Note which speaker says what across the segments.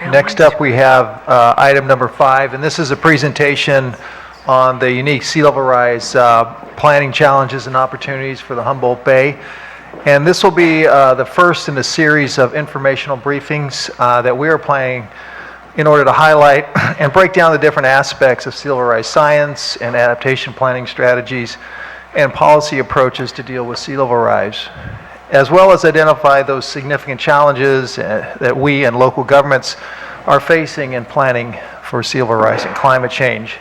Speaker 1: Next up, we have item number 5, and this is a presentation on the unique sea level rise planning challenges and opportunities for the Humboldt Bay. And this will be the first in a series of informational briefings that we are planning in order to highlight and break down the different aspects of sea level rise science and adaptation planning strategies and policy approaches to deal with sea level rise, as well as identify those significant challenges that we and local governments are facing in planning for sea level rise and climate change.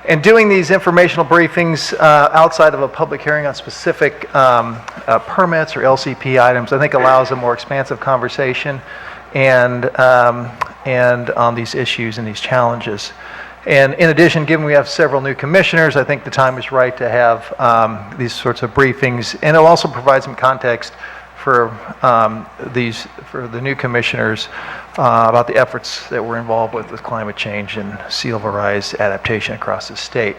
Speaker 1: And doing these informational briefings outside of a public hearing on specific permits or LCP items, I think allows a more expansive conversation and on these issues and these challenges. And in addition, given we have several new commissioners, I think the time is right to have these sorts of briefings, and it'll also provide some context for the new commissioners about the efforts that we're involved with climate change and sea level rise adaptation across the state.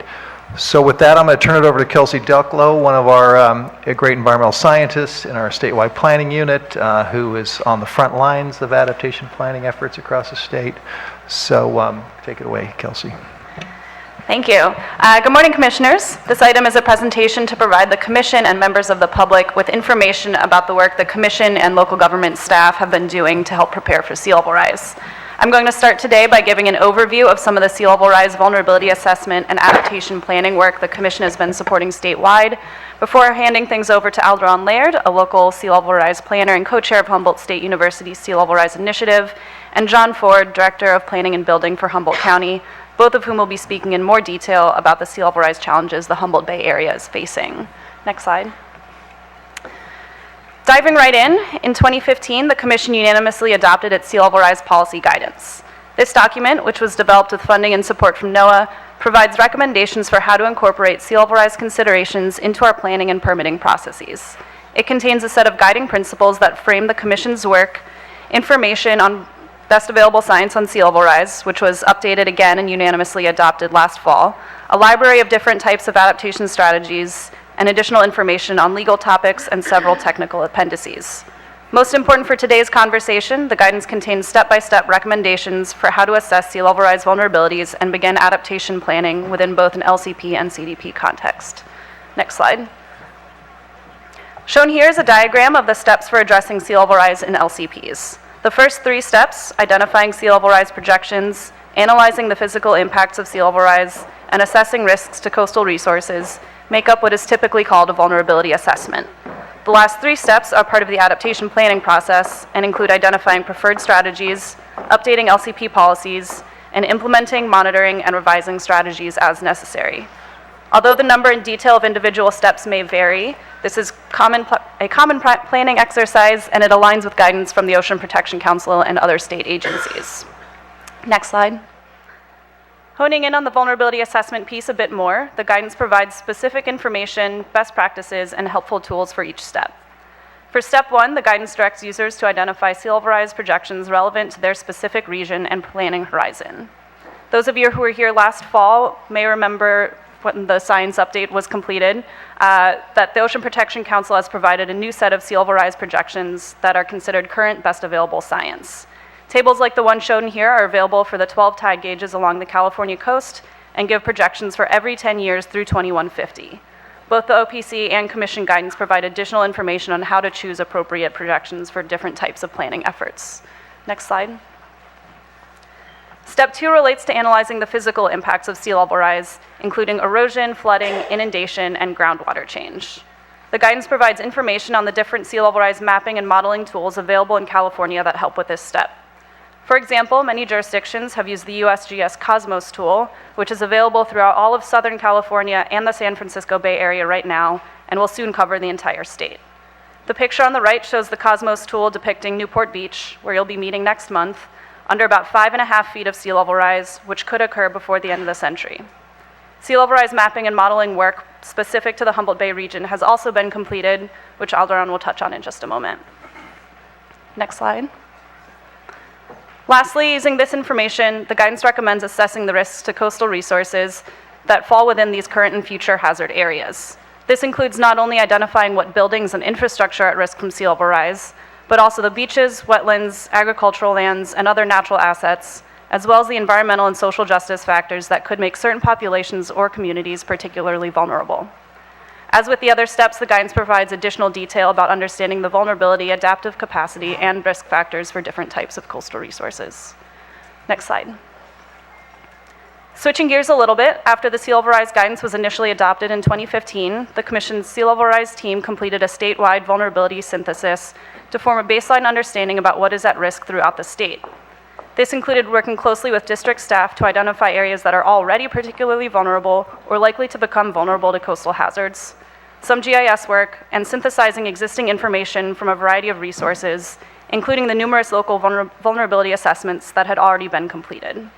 Speaker 1: So with that, I'm going to turn it over to Kelsey Ducklow, one of our great environmental scientists in our statewide planning unit, who is on the front lines of adaptation planning efforts across the state. So take it away, Kelsey.
Speaker 2: Thank you. Good morning, Commissioners. This item is a presentation to provide the Commission and members of the public with information about the work the Commission and local government staff have been doing to help prepare for sea level rise. I'm going to start today by giving an overview of some of the sea level rise vulnerability assessment and adaptation planning work the Commission has been supporting statewide, before handing things over to Aldrin Laird, a local sea level rise planner and co-chair of Humboldt State University's Sea Level Rise Initiative, and John Ford, Director of Planning and Building for Humboldt County, both of whom will be speaking in more detail about the sea level rise challenges the Humboldt Bay area is facing. Next slide. Diving right in 2015, the Commission unanimously adopted its sea level rise policy guidance. This document, which was developed with funding and support from NOAA, provides recommendations for how to incorporate sea level rise considerations into our planning and permitting processes. It contains a set of guiding principles that frame the Commission's work, information on best available science on sea level rise, which was updated again and unanimously adopted last fall, a library of different types of adaptation strategies, and additional information on legal topics and several technical appendices. Most important for today's conversation, the guidance contains step-by-step recommendations for how to assess sea level rise vulnerabilities and begin adaptation planning within both an LCP and CDP context. Next slide. Shown here is a diagram of the steps for addressing sea level rise in LCPs. The first 3 steps, identifying sea level rise projections, analyzing the physical impacts of sea level rise, and assessing risks to coastal resources, make up what is typically called a vulnerability assessment. The last 3 steps are part of the adaptation planning process and include identifying preferred strategies, updating LCP policies, and implementing, monitoring, and revising strategies as necessary. Although the number and detail of individual steps may vary, this is a common planning exercise, and it aligns with guidance from the Ocean Protection Council and other state agencies. Next slide. Honing in on the vulnerability assessment piece a bit more, the guidance provides specific information, best practices, and helpful tools for each step. For step 1, the guidance directs users to identify sea level rise projections relevant to their specific region and planning horizon. Those of you who were here last fall may remember when the science update was completed, that the Ocean Protection Council has provided a new set of sea level rise projections that are considered current best available science. Tables like the one shown here are available for the 12 tide gauges along the California coast and give projections for every 10 years through 2150. Both the OPC and Commission guidance provide additional information on how to choose appropriate projections for different types of planning efforts. Next slide. Step 2 relates to analyzing the physical impacts of sea level rise, including erosion, flooding, inundation, and groundwater change. The guidance provides information on the different sea level rise mapping and modeling tools available in California that help with this step. For example, many jurisdictions have used the USGS Cosmos tool, which is available throughout all of Southern California and the San Francisco Bay Area right now, and will soon cover the entire state. The picture on the right shows the Cosmos tool depicting Newport Beach, where you'll be meeting next month, under about 5.5 feet of sea level rise, which could occur before the end of the century. Sea level rise mapping and modeling work specific to the Humboldt Bay region has also been completed, which Aldrin will touch on in just a moment. Next slide. Lastly, using this information, the guidance recommends assessing the risks to coastal resources that fall within these current and future hazard areas. This includes not only identifying what buildings and infrastructure are at risk from sea level rise, but also the beaches, wetlands, agricultural lands, and other natural assets, as well as the environmental and social justice factors that could make certain populations or communities particularly vulnerable. As with the other steps, the guidance provides additional detail about understanding the vulnerability, adaptive capacity, and risk factors for different types of coastal resources. Next slide. Switching gears a little bit, after the sea level rise guidance was initially adopted in 2015, the Commission's sea level rise team completed a statewide vulnerability synthesis to form a baseline understanding about what is at risk throughout the state. This included working closely with district staff to identify areas that are already particularly vulnerable or likely to become vulnerable to coastal hazards, some GIS work, and synthesizing existing information from a variety of resources, including the numerous local vulnerability assessments that had already been completed.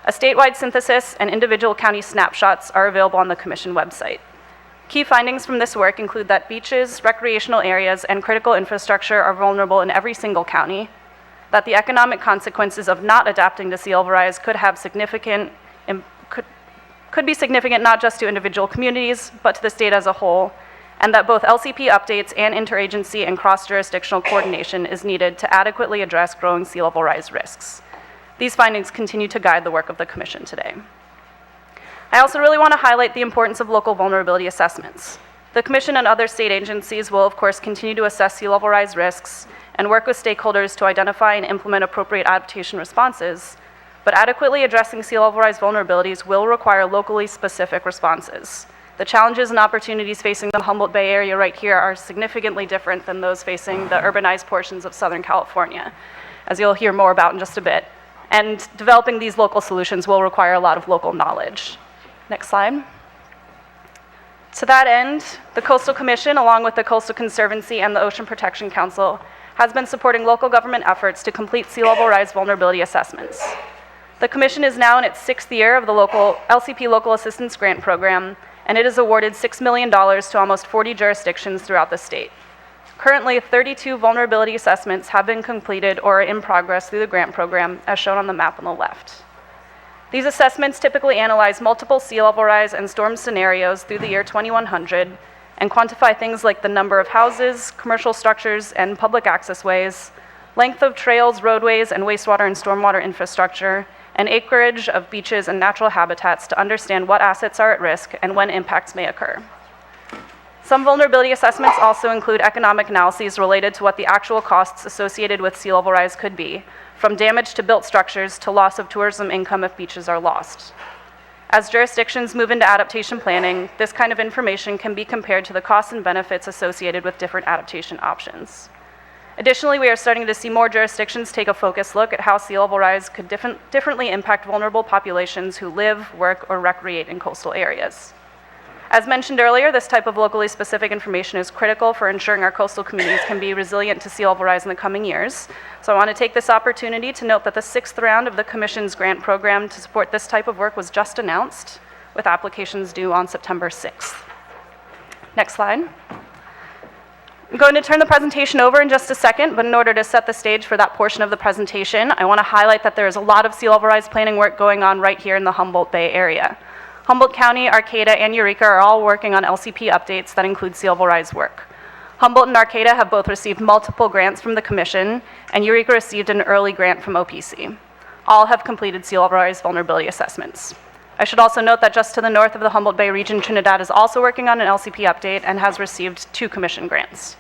Speaker 2: A statewide synthesis and individual county snapshots are available on the Commission website. Key findings from this work include that beaches, recreational areas, and critical infrastructure are vulnerable in every single county, that the economic consequences of not adapting to sea level rise could be significant not just to individual communities, but to the state as a whole, and that both LCP updates and interagency and cross-jurisdictional coordination is needed to adequately address growing sea level rise risks. These findings continue to guide the work of the Commission today. I also really want to highlight the importance of local vulnerability assessments. The Commission and other state agencies will, of course, continue to assess sea level rise risks and work with stakeholders to identify and implement appropriate adaptation responses, but adequately addressing sea level rise vulnerabilities will require locally specific responses. The challenges and opportunities facing the Humboldt Bay area right here are significantly different than those facing the urbanized portions of Southern California, as you'll hear more about in just a bit. And developing these local solutions will require a lot of local knowledge. Next slide. To that end, the Coastal Commission, along with the Coastal Conservancy and the Ocean Protection Council, has been supporting local government efforts to complete sea level rise vulnerability assessments. The Commission is now in its 6th year of the LCP Local Assistance Grant Program, and it has awarded $6 million to almost 40 jurisdictions throughout the state. Currently, 32 vulnerability assessments have been completed or are in progress through the grant program, as shown on the map on the left. These assessments typically analyze multiple sea level rise and storm scenarios through the year 2100 and quantify things like the number of houses, commercial structures, and public access ways, length of trails, roadways, and wastewater and stormwater infrastructure, and acreage of beaches and natural habitats to understand what assets are at risk and when impacts may occur. Some vulnerability assessments also include economic analyses related to what the actual costs associated with sea level rise could be, from damage to built structures to loss of tourism income if beaches are lost. As jurisdictions move into adaptation planning, this kind of information can be compared to the costs and benefits associated with different adaptation options. Additionally, we are starting to see more jurisdictions take a focused look at how sea level rise could differently impact vulnerable populations who live, work, or recreate in coastal areas. As mentioned earlier, this type of locally specific information is critical for ensuring our coastal communities can be resilient to sea level rise in the coming years. So I want to take this opportunity to note that the 6th round of the Commission's grant program to support this type of work was just announced, with applications due on September 6th. Next slide. I'm going to turn the presentation over in just a second, but in order to set the stage for that portion of the presentation, I want to highlight that there is a lot of sea level rise planning work going on right here in the Humboldt Bay area. Humboldt County, Arcata, and Eureka are all working on LCP updates that include sea level rise work. Humboldt and Arcata have both received multiple grants from the Commission, and Eureka received an early grant from OPC. All have completed sea level rise vulnerability assessments. I should also note that just to the north of the Humboldt Bay region, Trinidad is also working on an LCP update and has received 2 Commission grants.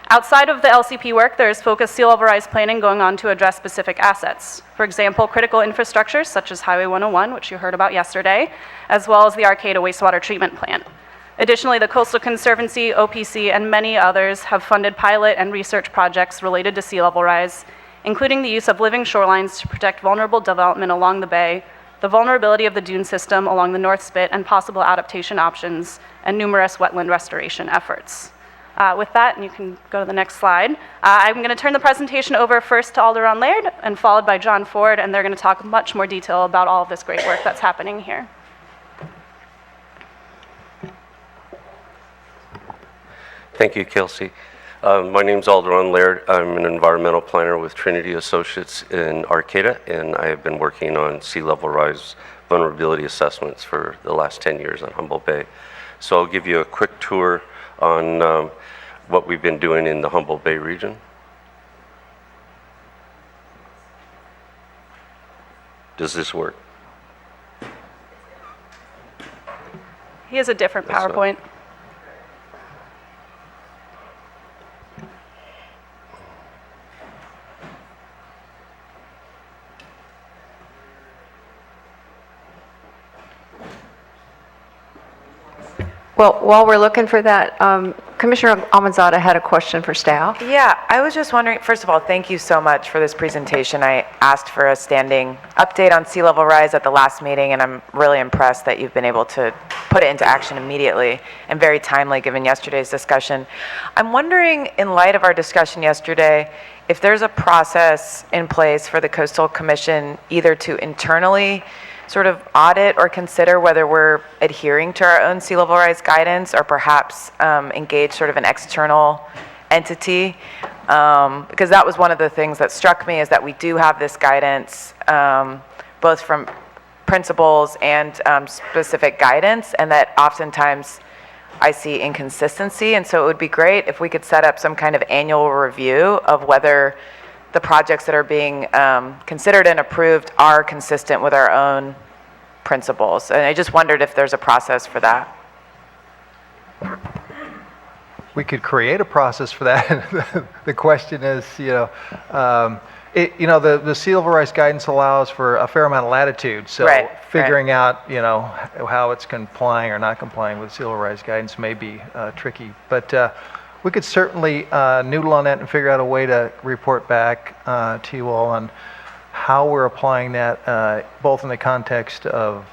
Speaker 2: Outside of the LCP work, there is focused sea level rise planning going on to address specific assets. For example, critical infrastructure such as Highway 101, which you heard about yesterday, as well as the Arcata wastewater treatment plant. Additionally, the Coastal Conservancy, OPC, and many others have funded pilot and research projects related to sea level rise, including the use of living shorelines to protect vulnerable development along the bay, the vulnerability of the dune system along the North Spit and possible adaptation options, and numerous wetland restoration efforts. With that, and you can go to the next slide, I'm going to turn the presentation over first to Aldrin Laird and followed by John Ford, and they're going to talk much more detail about all of this great work that's happening here.
Speaker 3: Thank you, Kelsey. My name's Aldrin Laird. I'm an environmental planner with Trinity Associates in Arcata, and I have been working on sea level rise vulnerability assessments for the last 10 years on Humboldt Bay. So I'll give you a quick tour on what we've been doing in the Humboldt Bay region. Does this work?
Speaker 2: He has a different
Speaker 3: That's not-
Speaker 2: PowerPoint.
Speaker 4: Well, while we're looking for that, Commissioner Almanzada had a question for staff.
Speaker 5: Yeah, I was just wondering, first of all, thank you so much for this presentation. I asked for a standing update on sea level rise at the last meeting, and I'm really impressed that you've been able to put it into action immediately and very timely given yesterday's discussion. I'm wondering, in light of our discussion yesterday, if there's a process in place for the Coastal Commission either to internally sort of audit or consider whether we're adhering to our own sea level rise guidance, or perhaps engage sort of an external entity, because that was one of the things that struck me, is that we do have this guidance, both from principles and specific guidance, and that oftentimes I see inconsistency. And so it would be great if we could set up some kind of annual review of whether the projects that are being considered and approved are consistent with our own principles. And I just wondered if there's a process for that.
Speaker 1: We could create a process for that. The question is, the sea level rise guidance allows for a fair amount of latitude. So
Speaker 5: Right,
Speaker 1: figuring out, how it's complying or not complying with sea level rise guidance may be tricky. But we could certainly noodle on that and figure out a way to report back to you all on how we're applying that, both in the context of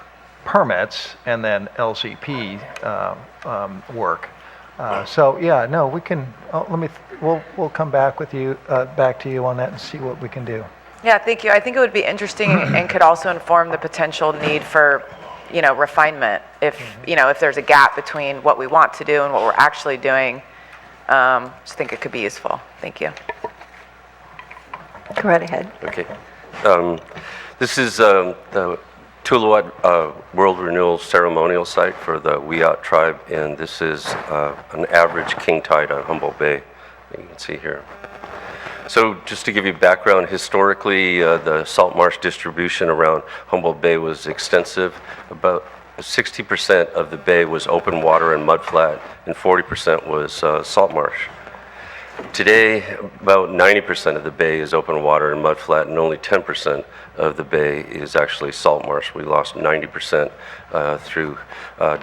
Speaker 1: permits and then LCP work. We can. We'll come back with you, back to you on that and see what we can do.
Speaker 5: Yeah, thank you. I think it would be interesting and could also inform the potential need for, refinement. If, if there's a gap between what we want to do and what we're actually doing, just think it could be useful. Thank you.
Speaker 4: Go right ahead.
Speaker 3: Okay. This is the Tuluat World Renewal Ceremonial Site for the Wiyot tribe, and this is an average king tide on Humboldt Bay, you can see here. So just to give you background, historically the salt marsh distribution around Humboldt Bay was extensive. About 60% of the bay was open water and mudflat, and 40% was salt marsh. Today, about 90% of the bay is open water and mudflat, and only 10% of the bay is actually salt marsh. We lost 90% through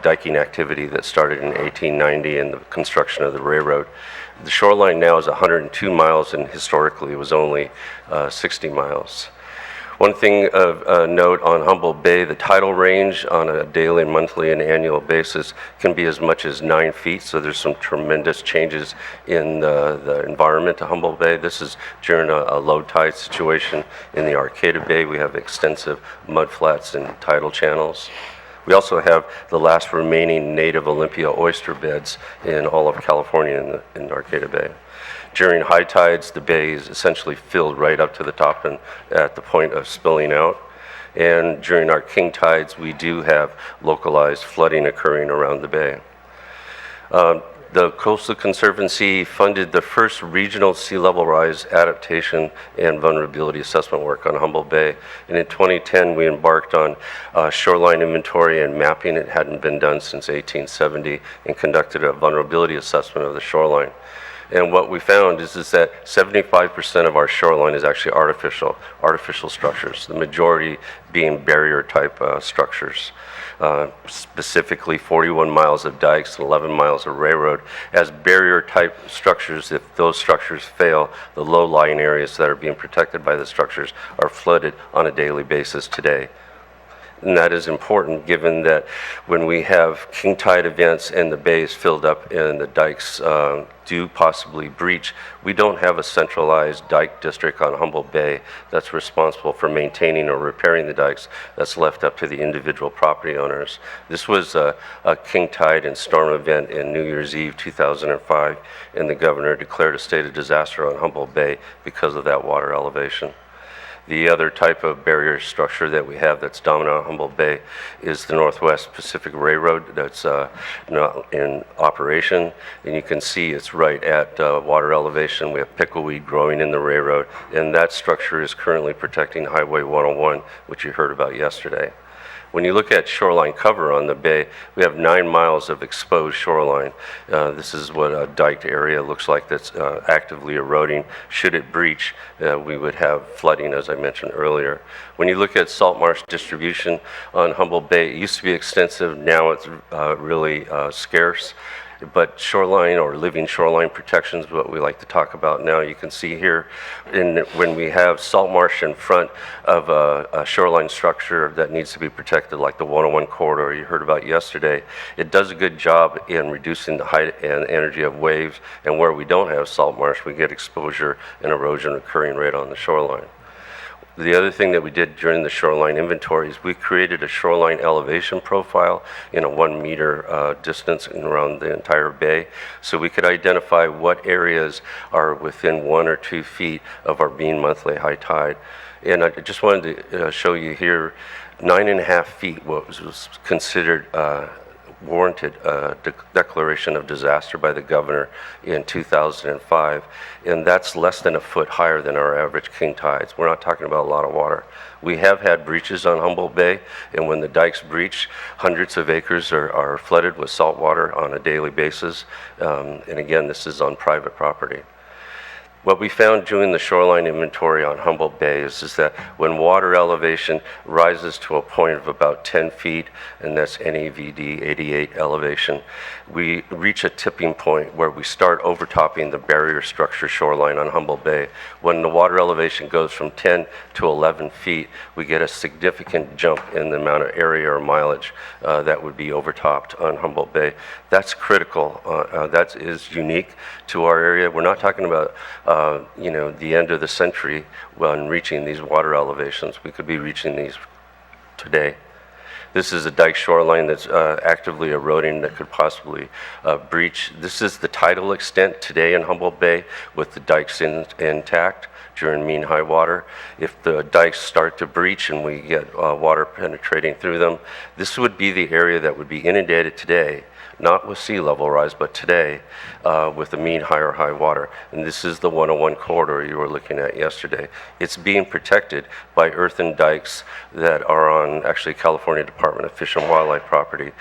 Speaker 3: diking activity that started in 1890 and the construction of the railroad. The shoreline now is 102 miles, and historically it was only 60 miles. One thing of note on Humboldt Bay, the tidal range on a daily, monthly, and annual basis can be as much as 9 feet, so there's some tremendous changes in the environment to Humboldt Bay. This is during a low tide situation. In the Arcata Bay, we have extensive mudflats and tidal channels. We also have the last remaining native Olympia oyster beds in all of California in the Arcata Bay. During high tides, the bay is essentially filled right up to the top and at the point of spilling out. And during our king tides, we do have localized flooding occurring around the bay. The Coastal Conservancy funded the first regional sea level rise adaptation and vulnerability assessment work on Humboldt Bay. And in 2010, we embarked on shoreline inventory and mapping. It hadn't been done since 1870, and conducted a vulnerability assessment of the shoreline. And what we found is that 75% of our shoreline is actually artificial structures, the majority being barrier type structures. Specifically 41 miles of dikes and 11 miles of railroad. As barrier type structures, if those structures fail, the low-lying areas that are being protected by the structures are flooded on a daily basis today. And that is important given that when we have king tide events and the bay is filled up and the dikes do possibly breach, we don't have a centralized dike district on Humboldt Bay that's responsible for maintaining or repairing the dikes. That's left up to the individual property owners. This was a king tide and storm event in New Year's Eve 2005, and the governor declared a state of disaster on Humboldt Bay because of that water elevation. The other type of barrier structure that we have that's dominant on Humboldt Bay is the Northwest Pacific Railroad that's not in operation. And you can see it's right at water elevation. We have pickleweed growing in the railroad, and that structure is currently protecting Highway 101, which you heard about yesterday. When you look at shoreline cover on the bay, we have 9 miles of exposed shoreline. This is what a diked area looks like that's actively eroding. Should it breach, we would have flooding, as I mentioned earlier. When you look at salt marsh distribution on Humboldt Bay, it used to be extensive, now it's really scarce. But shoreline or living shoreline protection is what we like to talk about now. You can see here when we have salt marsh in front of a shoreline structure that needs to be protected, like the 101 corridor you heard about yesterday, it does a good job in reducing the height and energy of waves. And where we don't have salt marsh, we get exposure and erosion occurring right on the shoreline. The other thing that we did during the shoreline inventory is we created a shoreline elevation profile in a 1 meter distance around the entire bay, so we could identify what areas are within 1 or 2 feet of our mean monthly high tide. And I just wanted to show you here, 9.5 feet was considered warranted declaration of disaster by the governor in 2005, and that's less than a foot higher than our average king tides. We're not talking about a lot of water. We have had breaches on Humboldt Bay, and when the dikes breach, hundreds of acres are flooded with salt water on a daily basis, and again, this is on private property. What we found doing the shoreline inventory on Humboldt Bay is that when water elevation rises to a point of about 10 feet, and that's NAVD 88 elevation, we reach a tipping point where we start overtopping the barrier structure shoreline on Humboldt Bay. When the water elevation goes from 10 to 11 feet, we get a significant jump in the amount of area or mileage that would be overtopped on Humboldt Bay. That's critical. That is unique to our area. We're not talking about the end of the century when reaching these water elevations. We could be reaching these today. This is a dike shoreline that's actively eroding that could possibly breach. This is the tidal extent today in Humboldt Bay with the dikes intact during mean high water. If the dikes start to breach and we get water penetrating through them, this would be the area that would be inundated today, not with sea level rise, but today with the mean higher high water. And this is the 101 corridor you were looking at yesterday. It's being protected by earthen dikes that are on actually California Department of Fish and Wildlife property.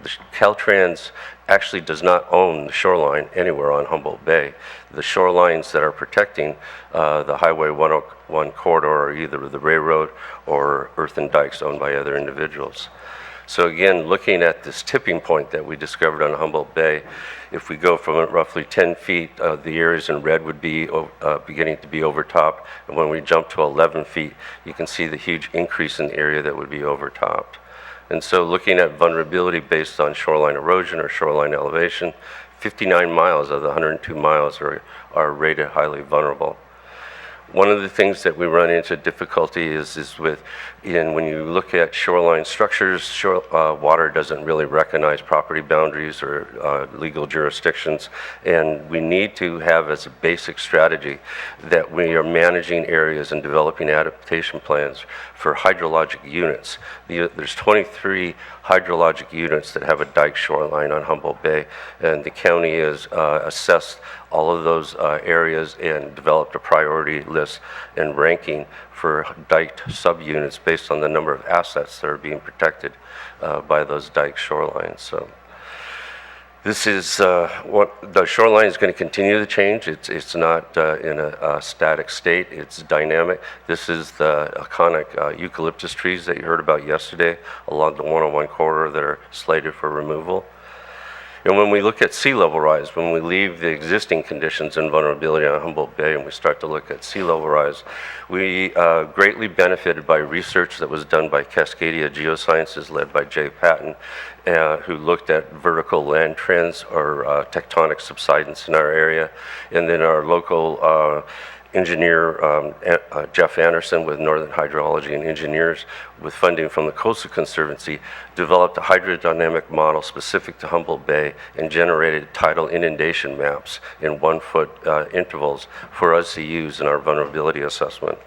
Speaker 3: The Caltrans actually does not own the shoreline anywhere on Humboldt Bay. The shorelines that are protecting the Highway 101 corridor are either the railroad or earthen dikes owned by other individuals. So again, looking at this tipping point that we discovered on Humboldt Bay, if we go from roughly 10 feet, the areas in red would be beginning to be overtopped. And when we jump to 11 feet, you can see the huge increase in the area that would be overtopped. And so looking at vulnerability based on shoreline erosion or shoreline elevation, 59 miles of the 102 miles are rated highly vulnerable. One of the things that we run into difficulty is when you look at shoreline structures, water doesn't really recognize property boundaries or legal jurisdictions, and we need to have as a basic strategy that we are managing areas and developing adaptation plans for hydrologic units. There's 23 hydrologic units that have a dike shoreline on Humboldt Bay, and the county has assessed all of those areas and developed a priority list and ranking for diked subunits based on the number of assets that are being protected by those dike shorelines. So this is what the shoreline is going to continue to change. It's not in a static state. It's dynamic. This is the iconic eucalyptus trees that you heard about yesterday along the 101 corridor that are slated for removal. And when we look at sea level rise, when we leave the existing conditions and vulnerability on Humboldt Bay and we start to look at sea level rise, we greatly benefited by research that was done by Cascadia Geosciences led by Jay Patton, who looked at vertical land trends or tectonic subsidence in our area. And then our local engineer, Jeff Anderson with Northern Hydrology and Engineers, with funding from the Coastal Conservancy, developed a hydrodynamic model specific to Humboldt Bay and generated tidal inundation maps in 1 foot intervals for us to use in our vulnerability assessment.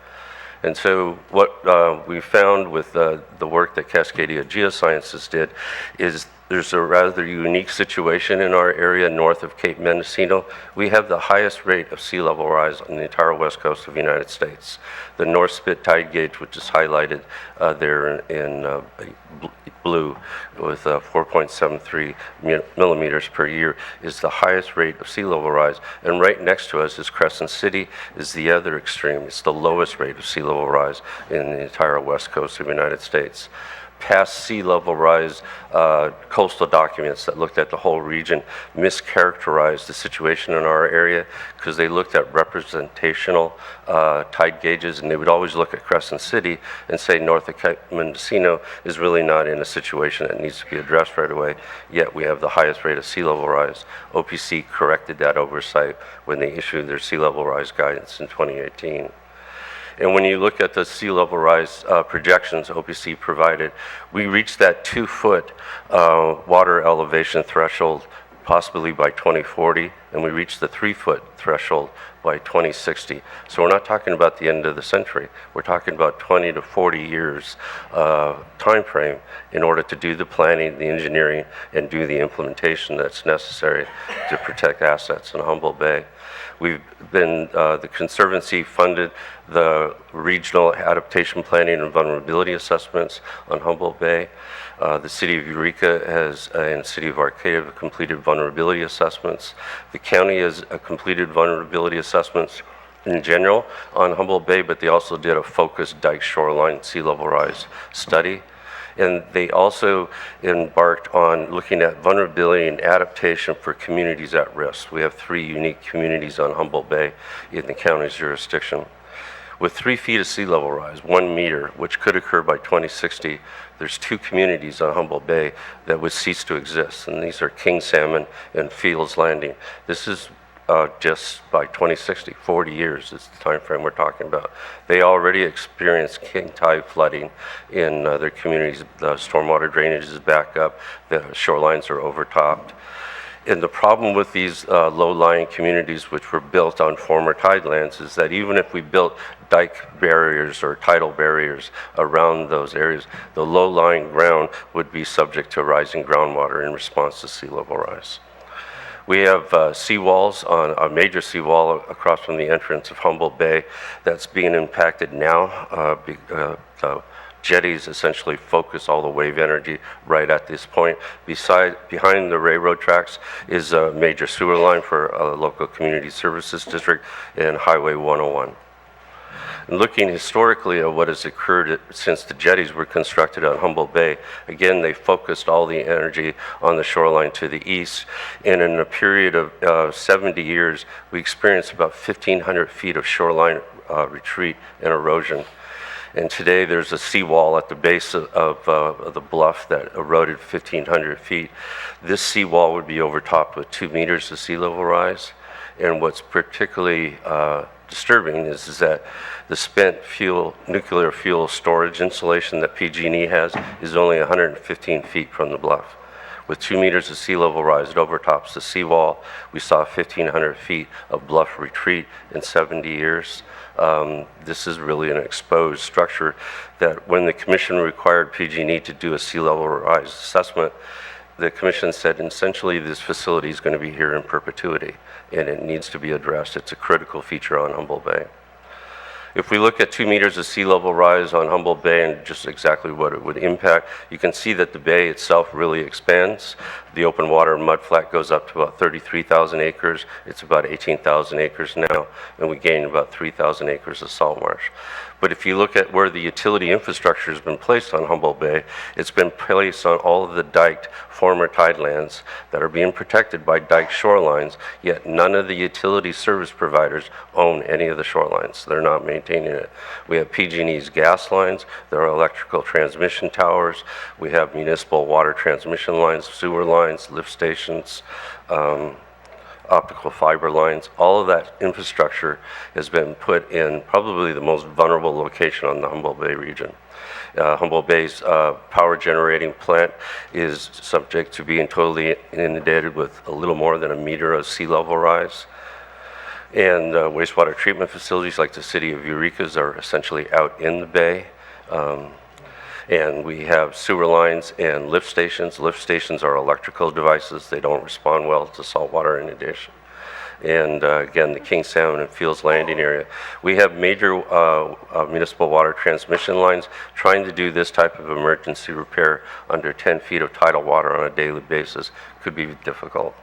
Speaker 3: And so what we found with the work that Cascadia Geosciences did is there's a rather unique situation in our area north of Cape Mendocino. We have the highest rate of sea level rise on the entire west coast of the United States. The North Spit tide gauge, which is highlighted there in blue with 4.73 millimeters per year, is the highest rate of sea level rise. And right next to us is Crescent City, is the other extreme. It's the lowest rate of sea level rise in the entire west coast of the United States. Past sea level rise coastal documents that looked at the whole region mischaracterized the situation in our area because they looked at representational tide gauges, and they would always look at Crescent City and say north of Cape Mendocino is really not in a situation that needs to be addressed right away, yet we have the highest rate of sea level rise. OPC corrected that oversight when they issued their sea level rise guidance in 2018. And when you look at the sea level rise projections OPC provided, we reached that 2-foot water elevation threshold possibly by 2040, and we reached the 3-foot threshold by 2060. So we're not talking about the end of the century. We're talking about 20 to 40 years time frame in order to do the planning, the engineering, and do the implementation that's necessary to protect assets in Humboldt Bay. We've been, the Conservancy funded the regional adaptation planning and vulnerability assessments on Humboldt Bay. The City of Eureka has, and the City of Arcata have completed vulnerability assessments. The county has completed vulnerability assessments in general on Humboldt Bay, but they also did a focused dike shoreline sea level rise study. And they also embarked on looking at vulnerability and adaptation for communities at risk. We have 3 unique communities on Humboldt Bay in the county's jurisdiction. With 3 feet of sea level rise, 1 meter, which could occur by 2060, there's 2 communities on Humboldt Bay that would cease to exist, and these are King Salmon and Fields Landing. This is just by 2060, 40 years is the time frame we're talking about. They already experienced king tide flooding in their communities. The stormwater drainage is back up, the shorelines are overtopped. And the problem with these low-lying communities which were built on former tidelands is that even if we built dike barriers or tidal barriers around those areas, the low-lying ground would be subject to rising groundwater in response to sea level rise. We have seawalls, on a major seawall across from the entrance of Humboldt Bay that's being impacted now. Jetties essentially focus all the wave energy right at this point. Behind the railroad tracks is a major sewer line for a local community services district and Highway 101. And looking historically at what has occurred since the jetties were constructed on Humboldt Bay, again, they focused all the energy on the shoreline to the east. And in a period of 70 years, we experienced about 1,500 feet of shoreline retreat and erosion. And today there's a seawall at the base of the bluff that eroded 1,500 feet. This seawall would be overtopped with 2 meters of sea level rise. And what's particularly disturbing is that the spent nuclear fuel storage installation that PG&E has is only 115 feet from the bluff. With 2 meters of sea level rise, it overtops the seawall. We saw 1,500 feet of bluff retreat in 70 years. This is really an exposed structure that when the commission required PG&E to do a sea level rise assessment, the commission said essentially this facility is going to be here in perpetuity and it needs to be addressed. It's a critical feature on Humboldt Bay. If we look at 2 meters of sea level rise on Humboldt Bay and just exactly what it would impact, you can see that the bay itself really expands. The open water mudflat goes up to about 33,000 acres. It's about 18,000 acres now, and we gain about 3,000 acres of salt marsh. But if you look at where the utility infrastructure has been placed on Humboldt Bay, it's been placed on all of the diked former tidelands that are being protected by dike shorelines, yet none of the utility service providers own any of the shorelines. They're not maintaining it. We have PG&E's gas lines, there are electrical transmission towers, we have municipal water transmission lines, sewer lines, lift stations, optical fiber lines. All of that infrastructure has been put in probably the most vulnerable location on the Humboldt Bay region. Humboldt Bay's power generating plant is subject to being totally inundated with a little more than 1 meter of sea level rise. And wastewater treatment facilities like the city of Eureka's are essentially out in the bay. And we have sewer lines and lift stations. Lift stations are electrical devices. They don't respond well to saltwater inundation. And again, the King Salmon and Fields Landing area. We have major municipal water transmission lines. Trying to do this type of emergency repair under 10 feet of tidal water on a daily basis could be difficult.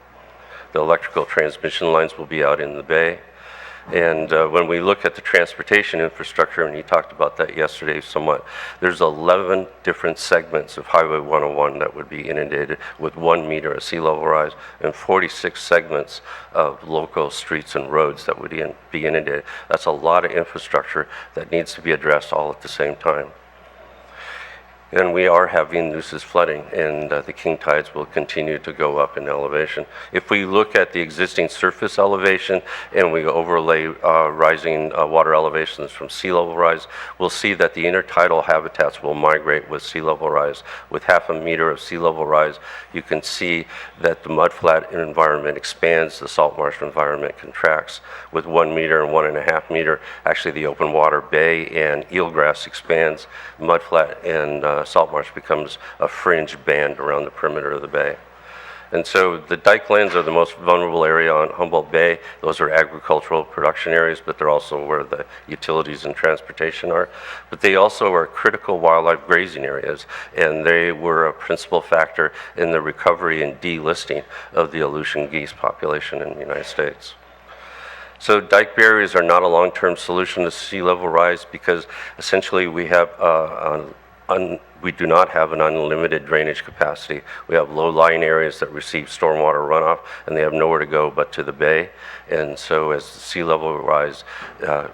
Speaker 3: The electrical transmission lines will be out in the bay. And when we look at the transportation infrastructure, and you talked about that yesterday somewhat, there's 11 different segments of Highway 101 that would be inundated with 1 meter of sea level rise, and 46 segments of local streets and roads that would be inundated. That's a lot of infrastructure that needs to be addressed all at the same time. And we are having Nueces flooding, and the king tides will continue to go up in elevation. If we look at the existing surface elevation and we overlay rising water elevations from sea level rise, we'll see that the intertidal habitats will migrate with sea level rise. With 0.5 meter of sea level rise, you can see that the mudflat environment expands, the salt marsh environment contracts. With 1 meter and 1.5 meter, actually the open water bay and eelgrass expands, mudflat and salt marsh becomes a fringe band around the perimeter of the bay. And so the dike lands are the most vulnerable area on Humboldt Bay. Those are agricultural production areas, but they're also where the utilities and transportation are. But they also are critical wildlife grazing areas, and they were a principal factor in the recovery and delisting of the Aleutian geese population in the United States. So dike barriers are not a long-term solution to sea level rise because essentially we have we do not have an unlimited drainage capacity. We have low-lying areas that receive stormwater runoff, and they have nowhere to go but to the bay. And so as the sea level rise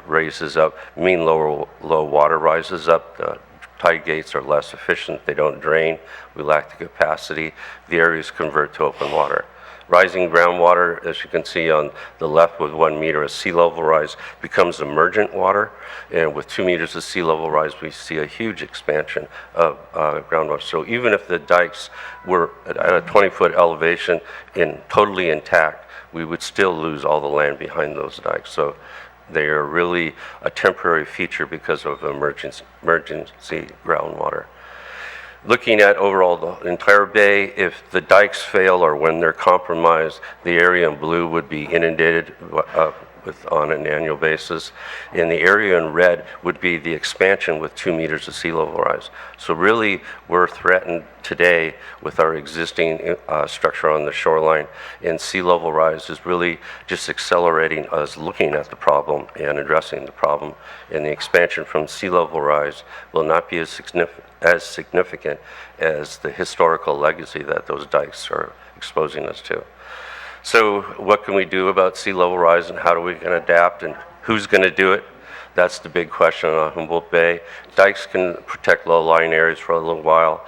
Speaker 3: raises up, mean low water rises up, the tide gates are less efficient, they don't drain, we lack the capacity, the areas convert to open water. Rising groundwater, as you can see on the left with 1 meter of sea level rise, becomes emergent water. And with 2 meters of sea level rise, we see a huge expansion of groundwater. So even if the dikes were at a 20-foot elevation and totally intact, we would still lose all the land behind those dikes. So they are really a temporary feature because of emergency groundwater. Looking at overall the entire bay, if the dikes fail or when they're compromised, the area in blue would be inundated on an annual basis. And the area in red would be the expansion with 2 meters of sea level rise. So really, we're threatened today with our existing structure on the shoreline, and sea level rise is really just accelerating us looking at the problem and addressing the problem. And the expansion from sea level rise will not be as significant as the historical legacy that those dikes are exposing us to. So what can we do about sea level rise, and how do we can adapt, and who's going to do it? That's the big question on Humboldt Bay. Dikes can protect low-lying areas for a little while.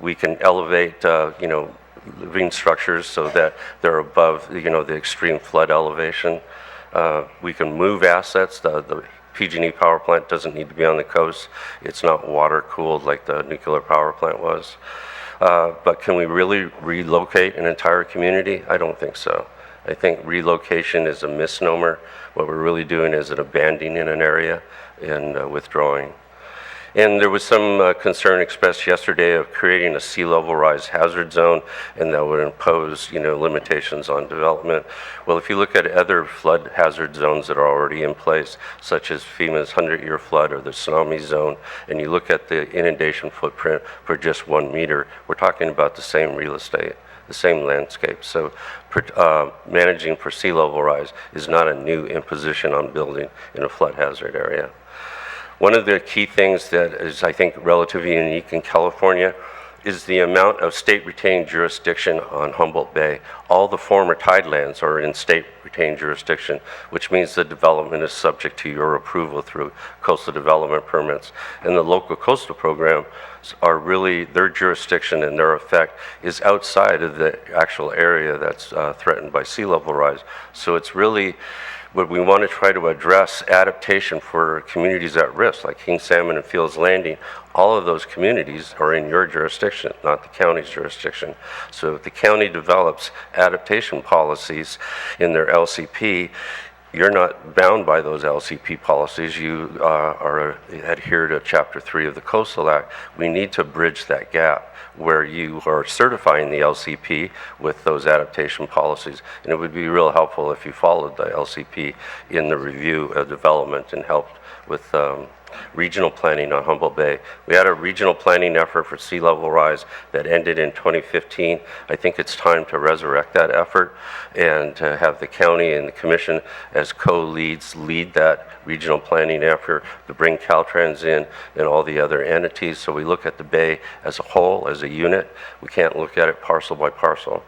Speaker 3: We can elevate, living structures so that they're above, the extreme flood elevation. We can move assets. The PG&E power plant doesn't need to be on the coast. It's not water cooled like the nuclear power plant was. But can we really relocate an entire community? I don't think so. I think relocation is a misnomer. What we're really doing is abandoning an area and withdrawing. And there was some concern expressed yesterday of creating a sea level rise hazard zone, and that would impose, limitations on development. Well, if you look at other flood hazard zones that are already in place, such as FEMA's 100-year flood or the tsunami zone, and you look at the inundation footprint for just 1 meter, we're talking about the same real estate, the same landscape. So managing for sea level rise is not a new imposition on building in a flood hazard area. One of the key things that is, I think, relatively unique in California is the amount of state-retained jurisdiction on Humboldt Bay. All the former tidelands are in state-retained jurisdiction, which means the development is subject to your approval through coastal development permits. And the local coastal programs are really, their jurisdiction and their effect is outside of the actual area that's threatened by sea level rise. So it's really, what we want to try to address adaptation for communities at risk, like King Salmon and Fields Landing. All of those communities are in your jurisdiction, not the county's jurisdiction. So if the county develops adaptation policies in their LCP, you're not bound by those LCP policies. You are adhere to Chapter 3 of the Coastal Act. We need to bridge that gap where you are certifying the LCP with those adaptation policies. And it would be real helpful if you followed the LCP in the review of development and helped with regional planning on Humboldt Bay. We had a regional planning effort for sea level rise that ended in 2015. I think it's time to resurrect that effort and to have the county and the commission as co-leads lead that regional planning effort, to bring Caltrans in and all the other entities. So we look at the bay as a whole, as a unit. We can't look at it parcel by parcel.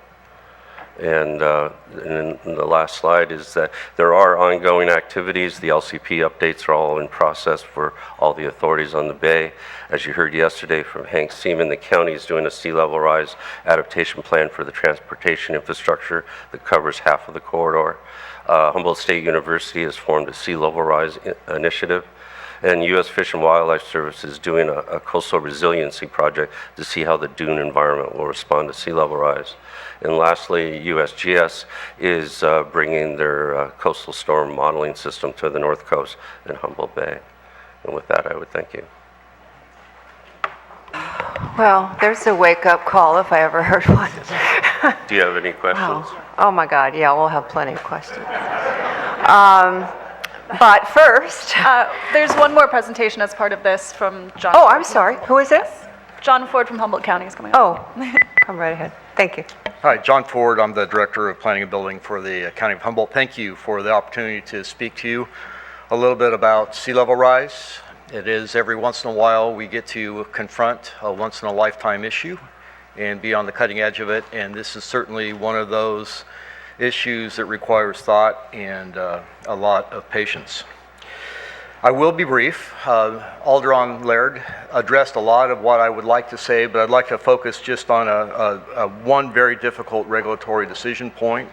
Speaker 3: And then the last slide is that there are ongoing activities. The LCP updates are all in process for all the authorities on the bay. As you heard yesterday from Hank Seaman, the county is doing a sea level rise adaptation plan for the transportation infrastructure that covers half of the corridor. Humboldt State University has formed a sea level rise initiative. And U.S. Fish and Wildlife Service is doing a coastal resiliency project to see how the dune environment will respond to sea level rise. And lastly, USGS is bringing their coastal storm modeling system to the North Coast in Humboldt Bay. And with that, I would thank you.
Speaker 4: Well, there's a wake-up call if I ever heard one.
Speaker 3: Do you have any questions?
Speaker 4: Wow. Oh, my God, yeah, we'll have plenty of questions. But first,
Speaker 2: There's one more presentation as part of this from John.
Speaker 4: oh, I'm sorry, who is this?
Speaker 2: John Ford from Humboldt County is coming up.
Speaker 4: Oh, come right ahead. Thank you.
Speaker 6: Hi, John Ford. I'm the Director of Planning and Building for the County of Humboldt. Thank you for the opportunity to speak to you a little bit about sea level rise. It is every once in a while we get to confront a once in a lifetime issue and be on the cutting edge of it, and this is certainly one of those issues that requires thought and a lot of patience. I will be brief. Aldrin Laird addressed a lot of what I would like to say, but I'd like to focus just on one very difficult regulatory decision point.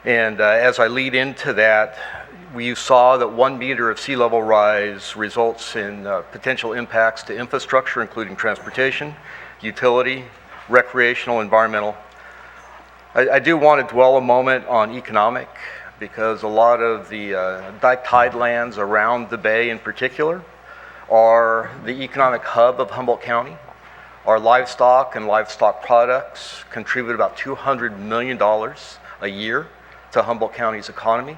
Speaker 6: And as I lead into that, we saw that 1 meter of sea level rise results in potential impacts to infrastructure, including transportation, utility, recreational, environmental. I do want to dwell a moment on economic, because a lot of the dike tide lands around the bay in particular are the economic hub of Humboldt County. Our livestock and livestock products contribute about $200 million a year to Humboldt County's economy.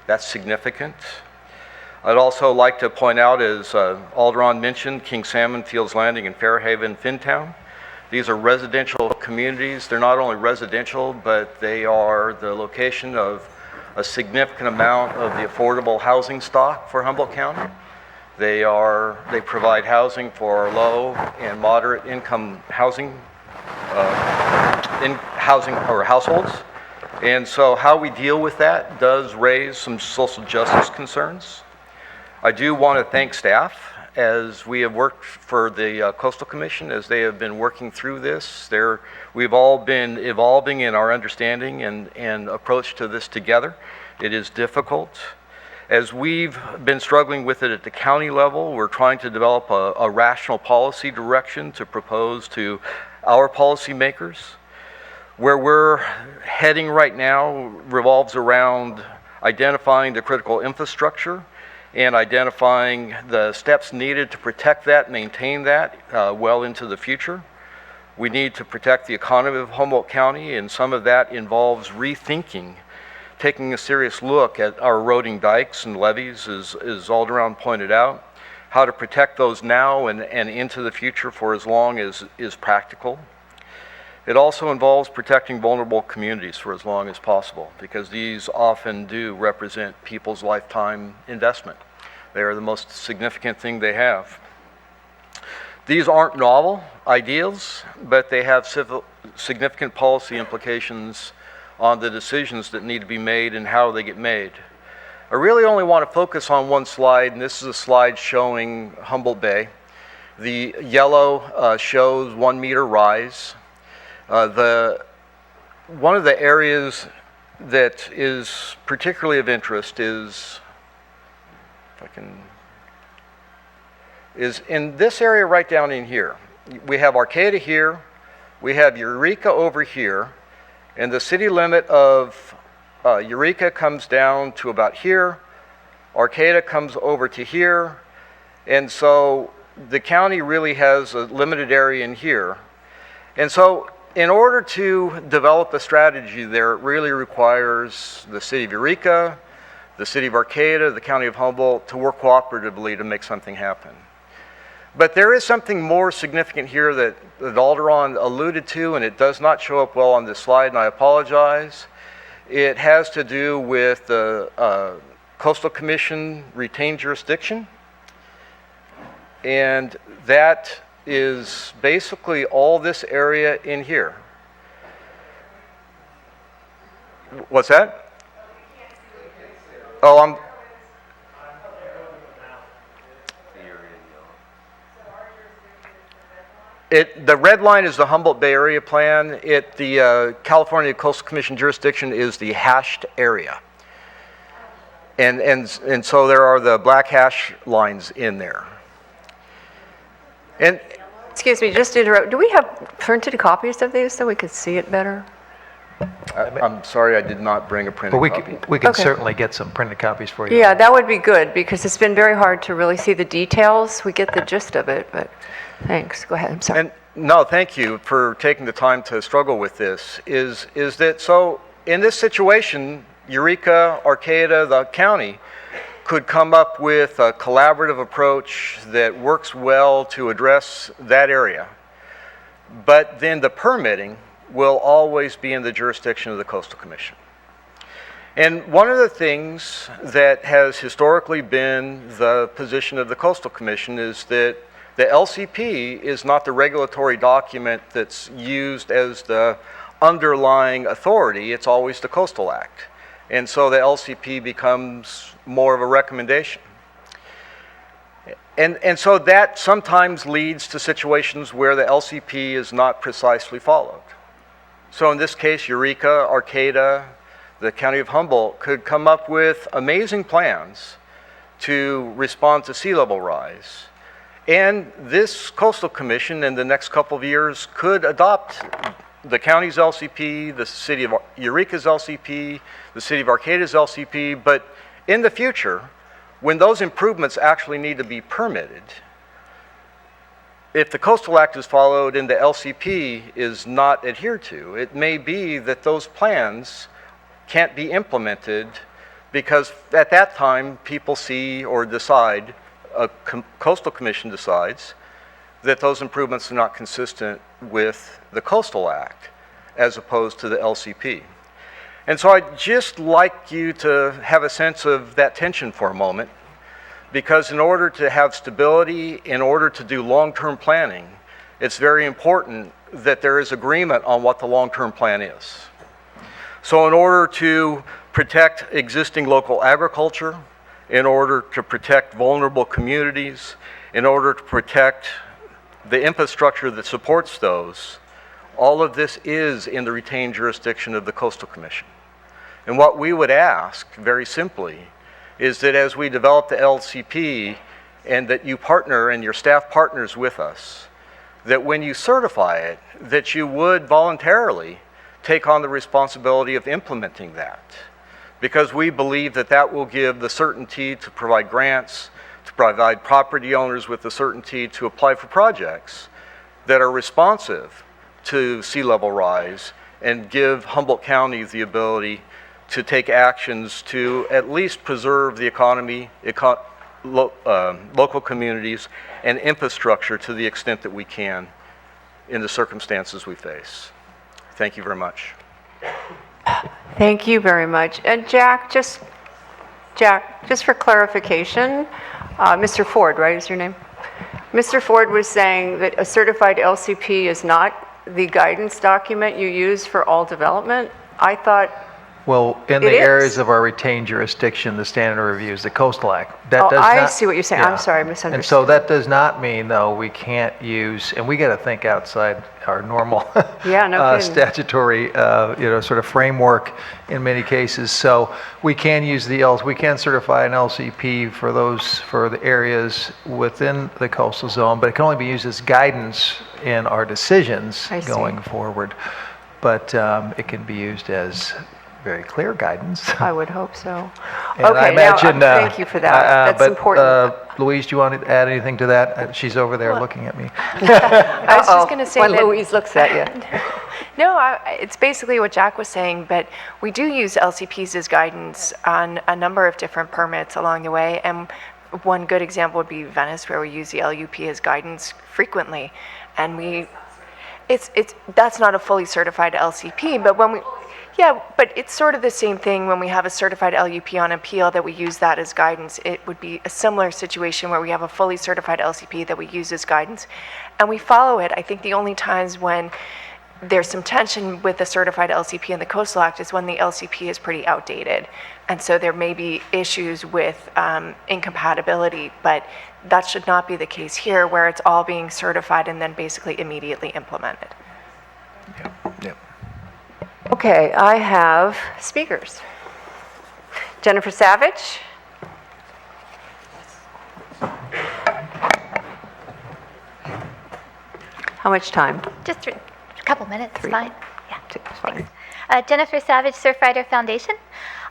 Speaker 6: That's significant. I'd also like to point out, as Aldrin mentioned, King Salmon, Fields Landing, and Fairhaven, Finntown. These are residential communities. They're not only residential, but they are the location of a significant amount of the affordable housing stock for Humboldt County. They provide housing for low and moderate income housing households. And so how we deal with that does raise some social justice concerns. I do want to thank staff as we have worked for the Coastal Commission, as they have been working through this. We've all been evolving in our understanding and approach to this together. It is difficult. As we've been struggling with it at the county level, we're trying to develop a rational policy direction to propose to our policymakers. Where we're heading right now revolves around identifying the critical infrastructure and identifying the steps needed to protect that, maintain that well into the future. We need to protect the economy of Humboldt County, and some of that involves rethinking, taking a serious look at our eroding dikes and levees, as Aldrin pointed out, how to protect those now and into the future for as long as is practical. It also involves protecting vulnerable communities for as long as possible, because these often do represent people's lifetime investment. They are the most significant thing they have. These aren't novel ideas, but they have significant policy implications on the decisions that need to be made and how they get made. I really only want to focus on one slide, and this is a slide showing Humboldt Bay. The yellow shows 1 meter rise. One of the areas that is particularly of interest is in this area right down in here. We have Arcata here, we have Eureka over here, and the city limit of Eureka comes down to about here, Arcata comes over to here, and so the county really has a limited area in here. And so in order to develop a strategy there, it really requires the city of Eureka, the city of Arcata, the county of Humboldt to work cooperatively to make something happen. But there is something more significant here that Aldrin alluded to, and it does not show up well on this slide, and I apologize. It has to do with the Coastal Commission retained jurisdiction, and that is basically all this area in here. What's that? Oh, the red line is the Humboldt Bay Area Plan. The California Coastal Commission jurisdiction is the hashed area. And so there are the black hash lines in there. And
Speaker 4: Excuse me, just to interrupt, do we have printed copies of these so we could see it better?
Speaker 6: I'm sorry I did not bring a printed
Speaker 1: But
Speaker 6: copy.
Speaker 1: we can
Speaker 4: Okay.
Speaker 1: certainly get some printed copies for you.
Speaker 4: Yeah, that would be good, because it's been very hard to really see the details. We get the gist of it, but thanks. Go ahead, I'm sorry.
Speaker 6: And no, thank you for taking the time to struggle with this. Is that so in this situation, Eureka, Arcata, the county could come up with a collaborative approach that works well to address that area. But then the permitting will always be in the jurisdiction of the Coastal Commission. And one of the things that has historically been the position of the Coastal Commission is that the LCP is not the regulatory document that's used as the underlying authority, it's always the Coastal Act. And so the LCP becomes more of a recommendation. And so that sometimes leads to situations where the LCP is not precisely followed. So in this case, Eureka, Arcata, the county of Humboldt could come up with amazing plans to respond to sea level rise. And this Coastal Commission in the next couple of years could adopt the county's LCP, the city of Eureka's LCP, the city of Arcata's LCP, but in the future, when those improvements actually need to be permitted, if the Coastal Act is followed and the LCP is not adhered to, it may be that those plans can't be implemented because at that time people see or decide, a Coastal Commission decides, that those improvements are not consistent with the Coastal Act as opposed to the LCP. And so I'd just like you to have a sense of that tension for a moment, because in order to have stability, in order to do long-term planning, it's very important that there is agreement on what the long-term plan is. So in order to protect existing local agriculture, in order to protect vulnerable communities, in order to protect the infrastructure that supports those, all of this is in the retained jurisdiction of the Coastal Commission. And what we would ask, very simply, is that as we develop the LCP and that you partner and your staff partners with us, that when you certify it, that you would voluntarily take on the responsibility of implementing that. Because we believe that that will give the certainty to provide grants, to provide property owners with the certainty to apply for projects that are responsive to sea level rise and give Humboldt County the ability to take actions to at least preserve the economy, local communities, and infrastructure to the extent that we can in the circumstances we face. Thank you very much.
Speaker 4: Thank you very much. And Jack, just for clarification, Mr. Ford, right, is your name? Mr. Ford was saying that a certified LCP is not the guidance document you use for all development. I thought,
Speaker 1: Well, in
Speaker 4: It
Speaker 1: the
Speaker 4: is.
Speaker 1: areas of our retained jurisdiction, the standard review is the Coastal Act. That
Speaker 4: Oh,
Speaker 1: does
Speaker 4: I
Speaker 1: not-
Speaker 4: see what you're saying. I'm
Speaker 1: yeah.
Speaker 4: sorry, I
Speaker 1: And
Speaker 4: misunderstood.
Speaker 1: so that does not mean, though, we can't use, and we got to think outside our normal
Speaker 4: Yeah, no kidding.
Speaker 1: statutory, sort of framework in many cases. So we can use we can certify an LCP for the areas within the coastal zone, but it can only be used as guidance in our decisions
Speaker 4: I see.
Speaker 1: going forward. But it can be used as very clear guidance.
Speaker 4: I would hope so.
Speaker 1: And I
Speaker 4: Okay, now,
Speaker 1: imagine,
Speaker 4: thank you for that. That's important.
Speaker 1: Louise, do you want to add anything to that? She's over there looking at me.
Speaker 7: I was just going to say
Speaker 4: When
Speaker 7: that,
Speaker 4: Louise looks at you.
Speaker 7: no, it's basically what Jack was saying, but we do use LCPs as guidance on a number of different permits along the way. And one good example would be Venice, where we use the LUP as guidance frequently. And that's not a fully certified LCP, but yeah, but it's sort of the same thing when we have a certified LUP on appeal that we use that as guidance. It would be a similar situation where we have a fully certified LCP that we use as guidance, and we follow it. I think the only times when there's some tension with the certified LCP and the Coastal Act is when the LCP is pretty outdated, and so there may be issues with incompatibility, but that should not be the case here, where it's all being certified and then basically immediately implemented.
Speaker 1: Yep.
Speaker 4: Okay, I have speakers. Jennifer Savage. How much time?
Speaker 8: Just a couple minutes, fine. Yeah.
Speaker 4: It's fine.
Speaker 8: Jennifer Savage, Surfrider Foundation.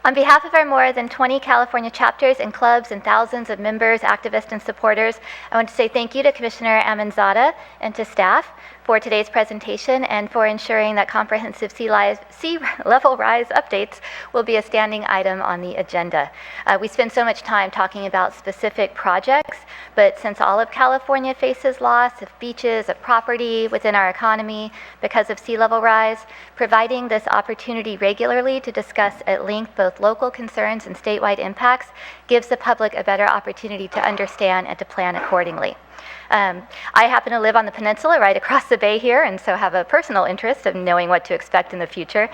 Speaker 8: On behalf of our more than 20 California chapters and clubs and thousands of members, activists, and supporters, I want to say thank you to Commissioner Amanzada and to staff for today's presentation and for ensuring that comprehensive sea level rise updates will be a standing item on the agenda. We spend so much time talking about specific projects, but since all of California faces loss of beaches, of property within our economy because of sea level rise, providing this opportunity regularly to discuss at length both local concerns and statewide impacts gives the public a better opportunity to understand and to plan accordingly. I happen to live on the peninsula right across the bay here, and so have a personal interest in knowing what to expect in the future.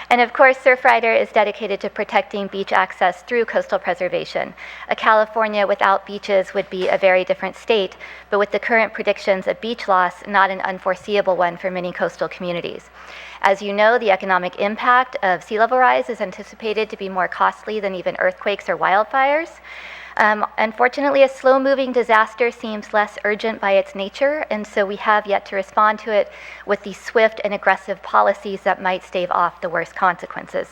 Speaker 8: And of course, Surfrider is dedicated to protecting beach access through coastal preservation. A California without beaches would be a very different state, but with the current predictions of beach loss, not an unforeseeable one for many coastal communities. As you know, the economic impact of sea level rise is anticipated to be more costly than even earthquakes or wildfires. Unfortunately, a slow-moving disaster seems less urgent by its nature, and so we have yet to respond to it with the swift and aggressive policies that might stave off the worst consequences.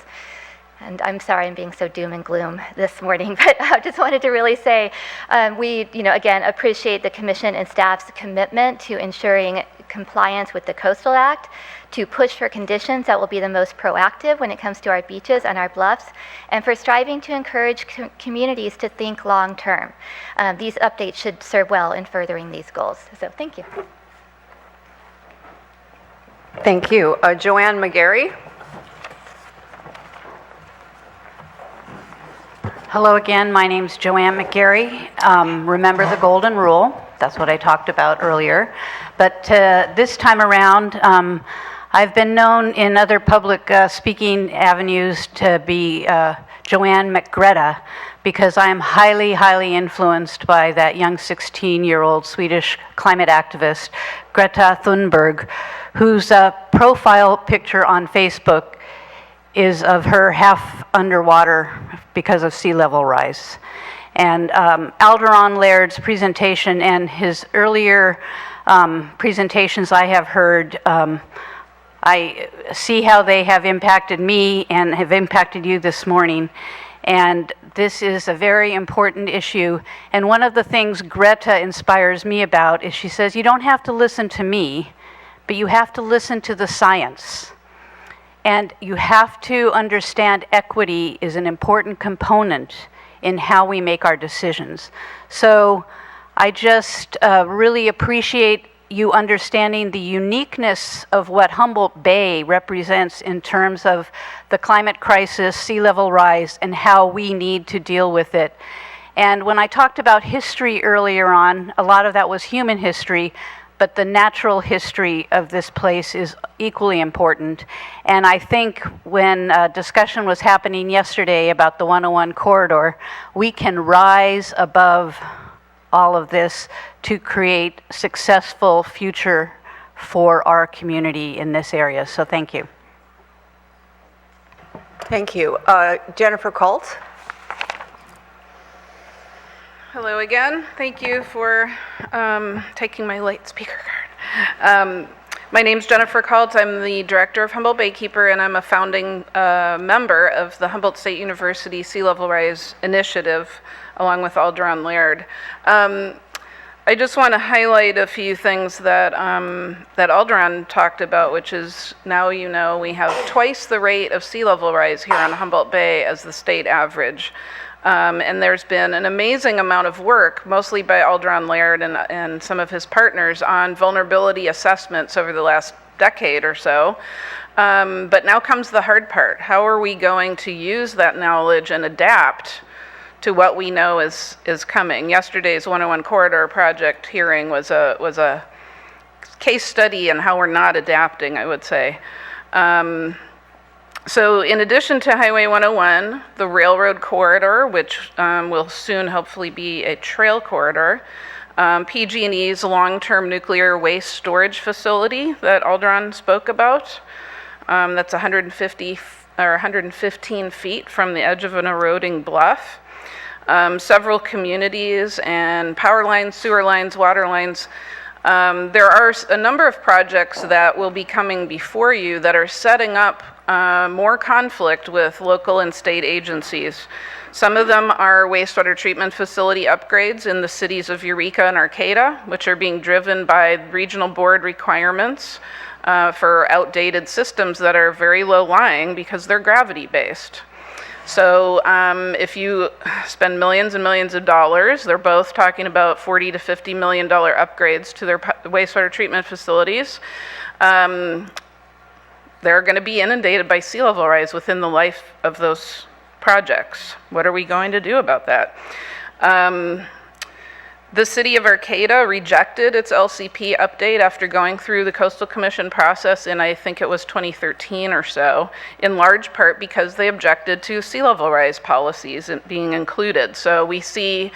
Speaker 8: And I'm sorry I'm being so doom and gloom this morning, but I just wanted to really say we, again, appreciate the Commission and staff's commitment to ensuring compliance with the Coastal Act, to push for conditions that will be the most proactive when it comes to our beaches and our bluffs, and for striving to encourage communities to think long term. These updates should serve well in furthering these goals. So thank you.
Speaker 4: Thank you. Joanne McGarry.
Speaker 9: Hello again, my name's Joanne McGarry. Remember the golden rule, that's what I talked about earlier. But this time around, I've been known in other public speaking avenues to be Joanne McGreta, because I am highly, highly influenced by that young 16-year-old Swedish climate activist, Greta Thunberg, whose profile picture on Facebook is of her half underwater because of sea level rise. And Aldrin Laird's presentation and his earlier presentations I have heard, I see how they have impacted me and have impacted you this morning. And this is a very important issue. And one of the things Greta inspires me about is she says, you don't have to listen to me, but you have to listen to the science. And you have to understand equity is an important component in how we make our decisions. So I just really appreciate you understanding the uniqueness of what Humboldt Bay represents in terms of the climate crisis, sea level rise, and how we need to deal with it. And when I talked about history earlier on, a lot of that was human history, but the natural history of this place is equally important. And I think when discussion was happening yesterday about the 101 corridor, we can rise above all of this to create successful future for our community in this area. So thank you.
Speaker 4: Thank you. Jennifer Colt.
Speaker 10: Hello again. Thank you for taking my late speaker card. My name's Jennifer Kalt. I'm the director of Humboldt Baykeeper, and I'm a founding member of the Humboldt State University Sea Level Rise Initiative, along with Aldrin Laird. I just want to highlight a few things that that Aldrin talked about, which is now you know we have twice the rate of sea level rise here on Humboldt Bay as the state average. And there's been an amazing amount of work, mostly by Aldrin Laird and some of his partners, on vulnerability assessments over the last decade or so. But now comes the hard part. How are we going to use that knowledge and adapt to what we know is coming? Yesterday's 101 Corridor Project hearing was a case study in how we're not adapting, I would say. So in addition to Highway 101, the railroad corridor, which will soon hopefully be a trail corridor, PG&E's long-term nuclear waste storage facility that Aldrin spoke about, that's 150 or 115 feet from the edge of an eroding bluff. Several communities and power lines, sewer lines, water lines. There are a number of projects that will be coming before you that are setting up more conflict with local and state agencies. Some of them are wastewater treatment facility upgrades in the cities of Eureka and Arcata, which are being driven by regional board requirements for outdated systems that are very low lying because they're gravity based. So if you spend millions and millions of dollars, they're both talking about $40 to $50 million upgrades to their wastewater treatment facilities. They're going to be inundated by sea level rise within the life of those projects. What are we going to do about that? The city of Arcata rejected its LCP update after going through the Coastal Commission process in, I think it was 2013 or so, in large part because they objected to sea level rise policies being included. So we see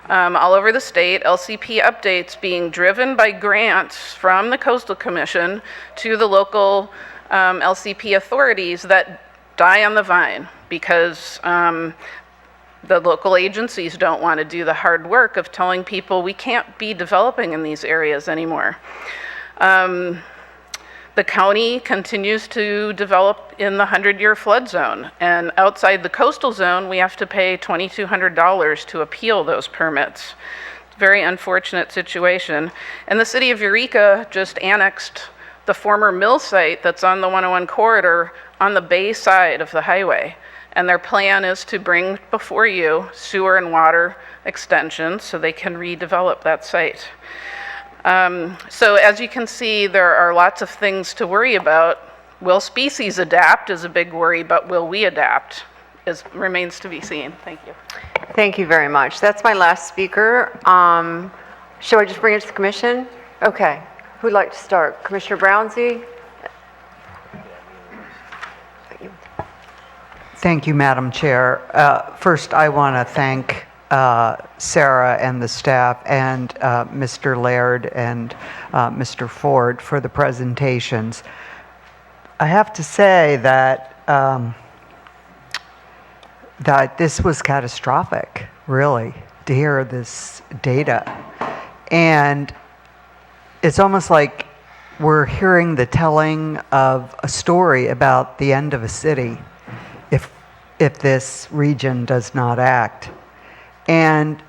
Speaker 10: all over the state LCP updates being driven by grants from the Coastal Commission to the local LCP authorities that die on the vine because the local agencies don't want to do the hard work of telling people we can't be developing in these areas anymore. The county continues to develop in the 100-year flood zone, and outside the coastal zone, we have to pay $2,200 to appeal those permits. Very unfortunate situation. And the city of Eureka just annexed the former mill site that's on the 101 corridor on the bay side of the highway. And their plan is to bring before you sewer and water extensions so they can redevelop that site. So as you can see, there are lots of things to worry about. Will species adapt is a big worry, but will we adapt remains to be seen. Thank you.
Speaker 4: Thank you very much. That's my last speaker. Shall I just bring it to the commission? Okay. Who'd like to start? Commissioner Brownsy?
Speaker 11: Thank you, Madam Chair. First, I want to thank Sarah and the staff and Mr. Laird and Mr. Ford for the presentations. I have to say that that this was catastrophic, really, to hear this data. And it's almost like we're hearing the telling of a story about the end of a city if this region does not act. And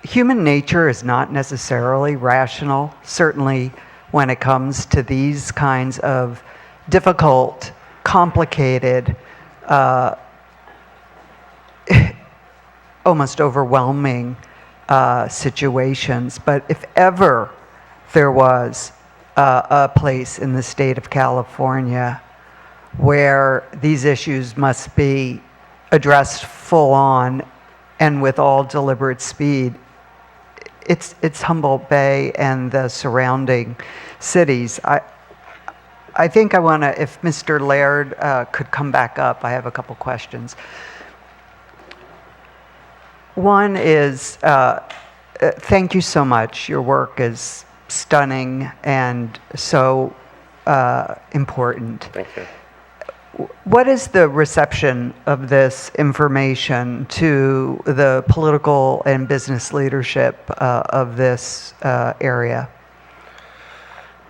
Speaker 11: human nature is not necessarily rational, certainly when it comes to these kinds of difficult, complicated, almost overwhelming situations. But if ever there was a place in the state of California where these issues must be addressed full on and with all deliberate speed, it's Humboldt Bay and the surrounding cities. I think I want to, if Mr. Laird could come back up, I have a couple questions. One is, thank you so much. Your work is stunning and so important.
Speaker 3: Thank you.
Speaker 11: What is the reception of this information to the political and business leadership of this area?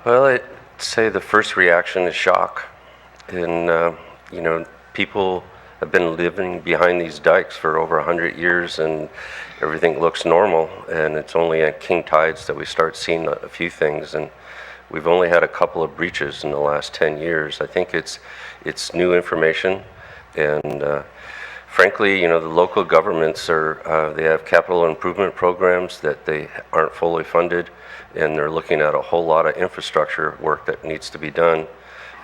Speaker 3: Well, say the first reaction is shock. And, people have been living behind these dikes for over 100 years and everything looks normal. And it's only at king tides that we start seeing a few things. And we've only had a couple of breaches in the last 10 years. I think it's new information. And frankly, the local governments they have capital improvement programs that they aren't fully funded. And they're looking at a whole lot of infrastructure work that needs to be done.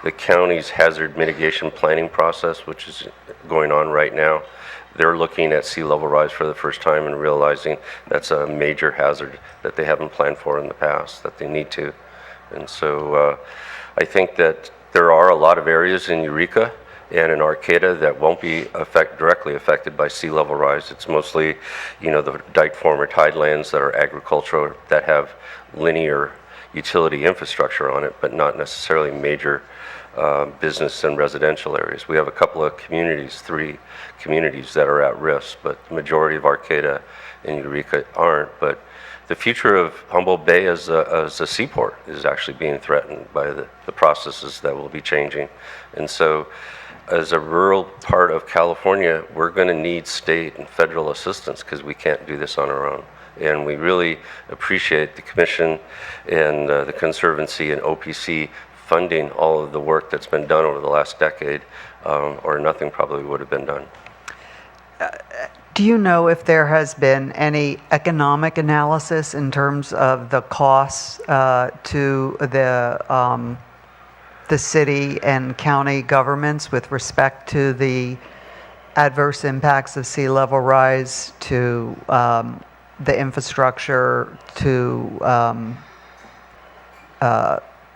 Speaker 3: The county's hazard mitigation planning process, which is going on right now, they're looking at sea level rise for the first time and realizing that's a major hazard that they haven't planned for in the past, that they need to. And so I think that there are a lot of areas in Eureka and in Arcata that won't be directly affected by sea level rise. It's mostly, the dike form or tidelands that are agricultural, that have linear utility infrastructure on it, but not necessarily major business and residential areas. We have a couple of communities, 3 communities that are at risk, but the majority of Arcata and Eureka aren't. But the future of Humboldt Bay as a seaport is actually being threatened by the processes that will be changing. And so as a rural part of California, we're going to need state and federal assistance because we can't do this on our own. And we really appreciate the Commission and the Conservancy and OPC funding all of the work that's been done over the last decade, or nothing probably would have been done.
Speaker 11: Do you know if there has been any economic analysis in terms of the costs to the city and county governments with respect to the adverse impacts of sea level rise, to the infrastructure, to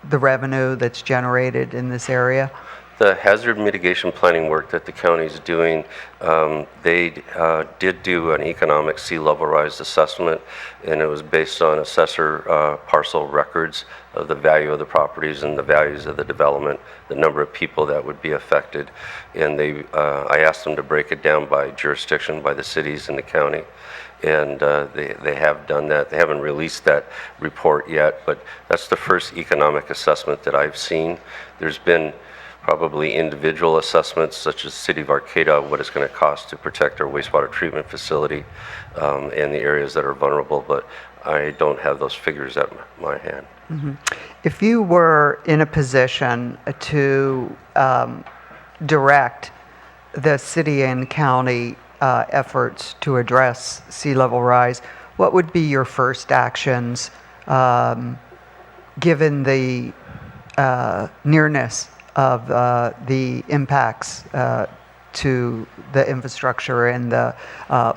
Speaker 11: the revenue that's generated in this area?
Speaker 3: The hazard mitigation planning work that the county is doing, they did do an economic sea level rise assessment, and it was based on assessor parcel records of the value of the properties and the values of the development, the number of people that would be affected. And I asked them to break it down by jurisdiction, by the cities and the county. And they have done that. They haven't released that report yet, but that's the first economic assessment that I've seen. There's been probably individual assessments, such as City of Arcata, what it's going to cost to protect our wastewater treatment facility and the areas that are vulnerable, but I don't have those figures at my hand.
Speaker 11: Mm-hmm. If you were in a position to direct the city and county efforts to address sea level rise, what would be your first actions given the nearness of the impacts to the infrastructure and the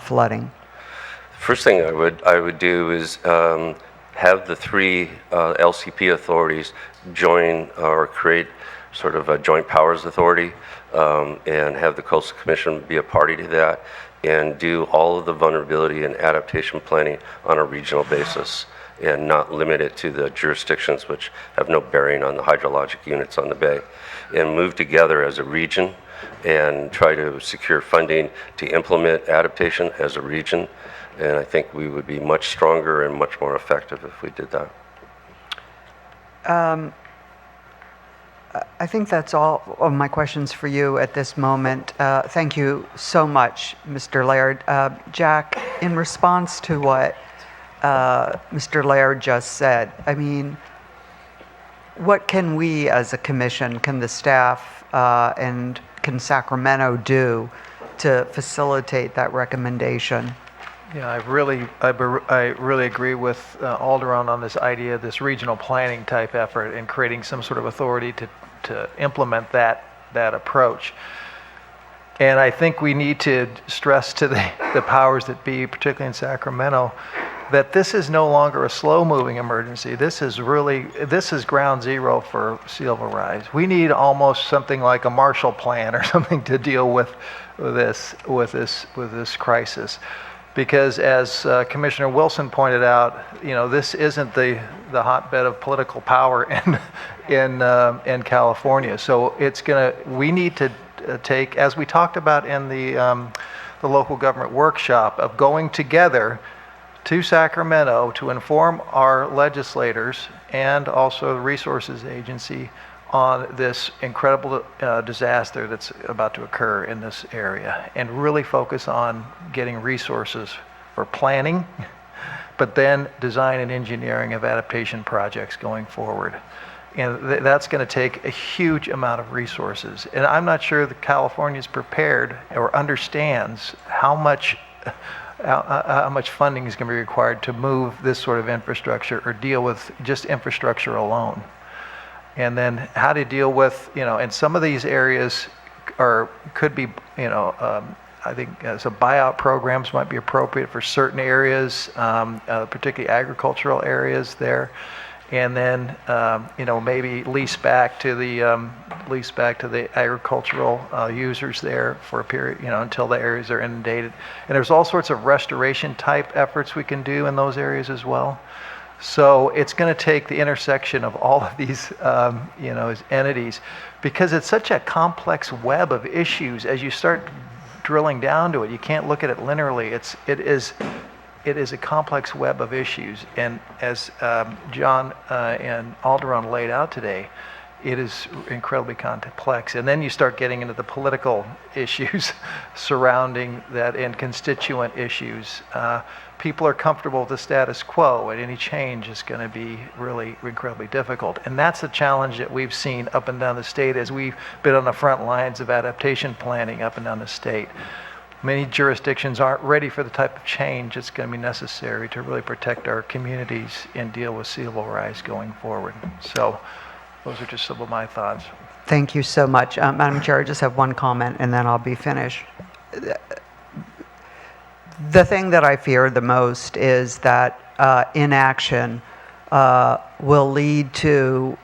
Speaker 11: flooding?
Speaker 3: First thing I would do is have the 3 LCP authorities join or create sort of a joint powers authority, and have the Coastal Commission be a party to that, and do all of the vulnerability and adaptation planning on a regional basis, and not limit it to the jurisdictions which have no bearing on the hydrologic units on the bay, and move together as a region and try to secure funding to implement adaptation as a region. And I think we would be much stronger and much more effective if we did that.
Speaker 11: I think that's all of my questions for you at this moment. Thank you so much, Mr. Laird. Jack, in response to what Mr. Laird just said, I mean, what can we as a commission, can the staff and can Sacramento do to facilitate that recommendation?
Speaker 1: Yeah, I really agree with Aldrin on this idea, this regional planning type effort and creating some sort of authority to implement that approach. And I think we need to stress to the powers that be, particularly in Sacramento, that this is no longer a slow-moving emergency. This is ground zero for sea level rise. We need almost something like a Marshall Plan or something to deal with this crisis. Because as Commissioner Wilson pointed out, this isn't the hotbed of political power in California. So we need to take, as we talked about in the local government workshop, of going together to Sacramento to inform our legislators and also the Resources Agency on this incredible disaster that's about to occur in this area, and really focus on getting resources for planning, but then design and engineering of adaptation projects going forward. And that's going to take a huge amount of resources. And I'm not sure that California is prepared or understands how much funding is going to be required to move this sort of infrastructure or deal with just infrastructure alone. And then how to deal with, and some of these areas could be, I think some buyout programs might be appropriate for certain areas, particularly agricultural areas there. And then, maybe lease back to the agricultural users there for a period, until the areas are inundated. And there's all sorts of restoration type efforts we can do in those areas as well. So it's going to take the intersection of all of these, entities, because it's such a complex web of issues. As you start drilling down to it, you can't look at it linearly. It is a complex web of issues, and as John and Aldrin laid out today, it is incredibly complex. And then you start getting into the political issues surrounding that and constituent issues. People are comfortable with the status quo, and any change is going to be really incredibly difficult. And that's the challenge that we've seen up and down the state as we've been on the front lines of adaptation planning up and down the state. Many jurisdictions aren't ready for the type of change that's going to be necessary to really protect our communities and deal with sea level rise going forward. So those are just some of my thoughts.
Speaker 11: Thank you so much. Madam Chair, I just have one comment and then I'll be finished. The thing that I fear the most is that inaction will lead to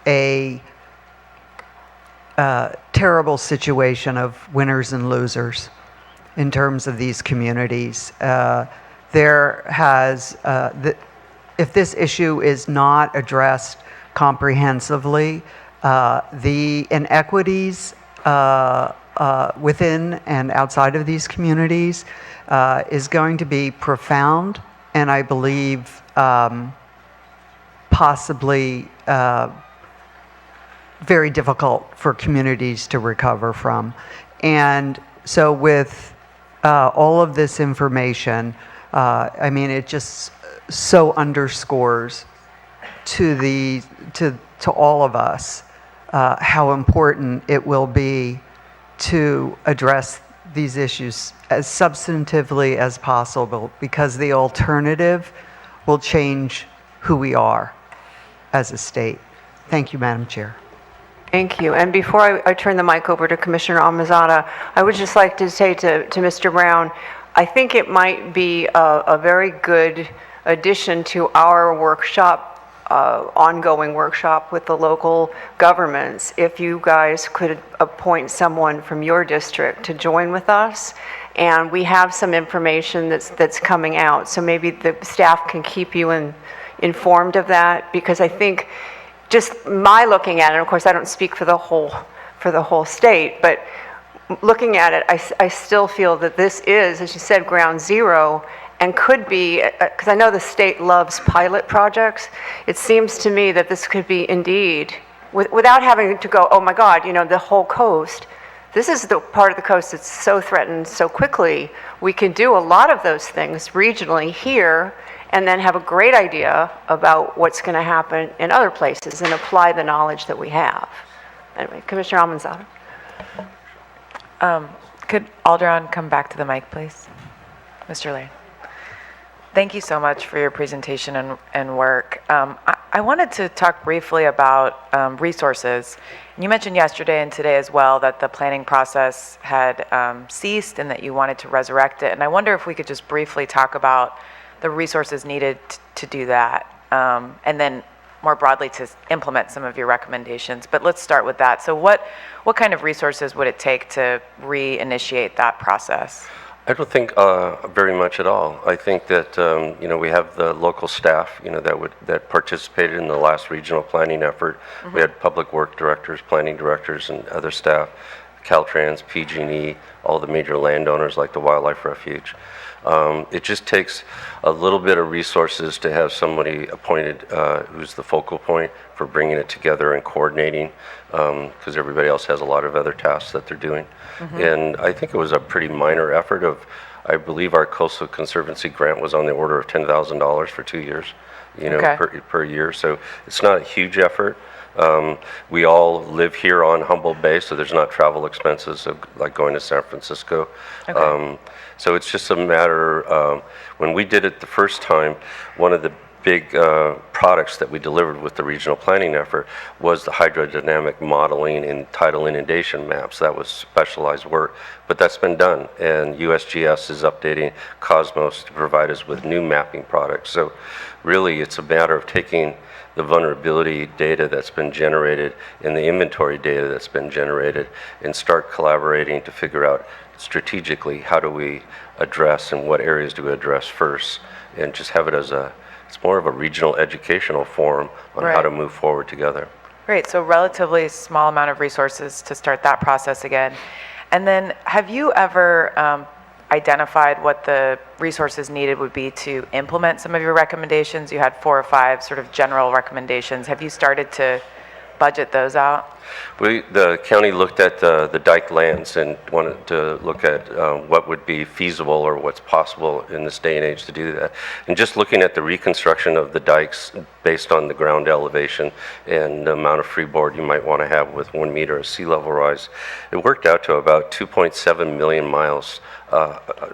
Speaker 11: a terrible situation of winners and losers in terms of these communities. If this issue is not addressed comprehensively, the inequities within and outside of these communities is going to be profound, and I believe possibly very difficult for communities to recover from. And so with all of this information, it just so underscores to all of us how important it will be to address these issues as substantively as possible, because the alternative will change who we are as a state. Thank you, Madam Chair.
Speaker 4: Thank you. And before I turn the mic over to Commissioner Amizada, I would just like to say to Mr. Brown, I think it might be a very good addition to our workshop, ongoing workshop with the local governments, if you guys could appoint someone from your district to join with us. And we have some information that's coming out, so maybe the staff can keep you informed of that, because I think just my looking at it, and of course I don't speak for the whole state, but looking at it, I still feel that this is, as you said, ground zero, and could be, because I know the state loves pilot projects, it seems to me that this could be indeed, without having to go, oh my God, the whole coast. This is the part of the coast that's so threatened so quickly. We can do a lot of those things regionally here, and then have a great idea about what's going to happen in other places and apply the knowledge that we have. Anyway, Commissioner Almanzada.
Speaker 5: Could Aldrin come back to the mic, please? Mr. Laird. Thank you so much for your presentation and work. I wanted to talk briefly about resources. You mentioned yesterday and today as well that the planning process had ceased and that you wanted to resurrect it. And I wonder if we could just briefly talk about the resources needed to do that, and then more broadly to implement some of your recommendations. But let's start with that. So what kind of resources would it take to reinitiate that process?
Speaker 3: I don't think very much at all. I think that we have the local staff that participated in the last regional planning effort. Mm-hmm. We had public work directors, planning directors, and other staff, Caltrans, PG&E, all the major landowners like the Wildlife Refuge. It just takes a little bit of resources to have somebody appointed who's the focal point for bringing it together and coordinating, because everybody else has a lot of other tasks that they're doing. And I think it was a pretty minor effort of, I believe our Coastal Conservancy grant was on the order of $10,000 for 2 years,
Speaker 5: Okay.
Speaker 3: per year. So it's not a huge effort. We all live here on Humboldt Bay, so there's not travel expenses of like going to San Francisco. So it's just a matter, when we did it the first time, one of the big products that we delivered with the regional planning effort was the hydrodynamic modeling and tidal inundation maps. That was specialized work, but that's been done, and USGS is updating Cosmos to provide us with new mapping products. So really it's a matter of taking the vulnerability data that's been generated and the inventory data that's been generated and start collaborating to figure out strategically how do we address and what areas do we address first, and just have it as it's more of a regional educational forum on how
Speaker 5: Right.
Speaker 3: to move forward together.
Speaker 5: Great, so relatively small amount of resources to start that process again. And then have you ever identified what the resources needed would be to implement some of your recommendations? You had 4 or 5 sort of general recommendations. Have you started to budget those out?
Speaker 3: The county looked at the dike lands and wanted to look at what would be feasible or what's possible in this day and age to do that. And just looking at the reconstruction of the dikes based on the ground elevation and the amount of freeboard you might want to have with 1 meter of sea level rise, it worked out to about $2.7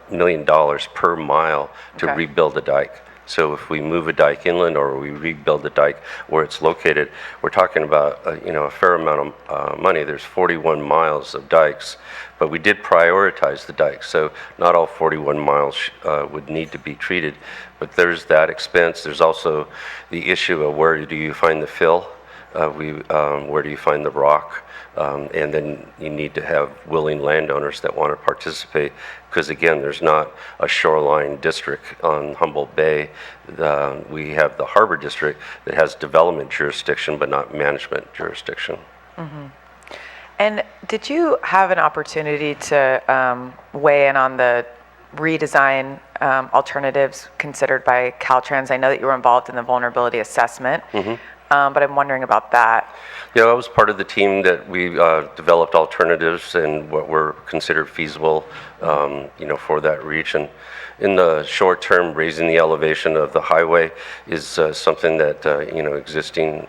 Speaker 3: million per mile to
Speaker 5: Okay.
Speaker 3: rebuild a dike. So if we move a dike inland or we rebuild the dike where it's located, we're talking about a fair amount of money. There's 41 miles of dikes, but we did prioritize the dikes. So not all 41 miles would need to be treated, but there's that expense. There's also the issue of where do you find the fill? Where do you find the rock? And then you need to have willing landowners that want to participate, because again, there's not a shoreline district on Humboldt Bay. We have the harbor district that has development jurisdiction but not management jurisdiction.
Speaker 5: And did you have an opportunity to weigh in on the redesign alternatives considered by Caltrans? I know that you were involved in the vulnerability assessment, but I'm wondering about that.
Speaker 3: Yeah, I was part of the team that we developed alternatives and what were considered feasible, for that region. In the short term, raising the elevation of the highway is something that existing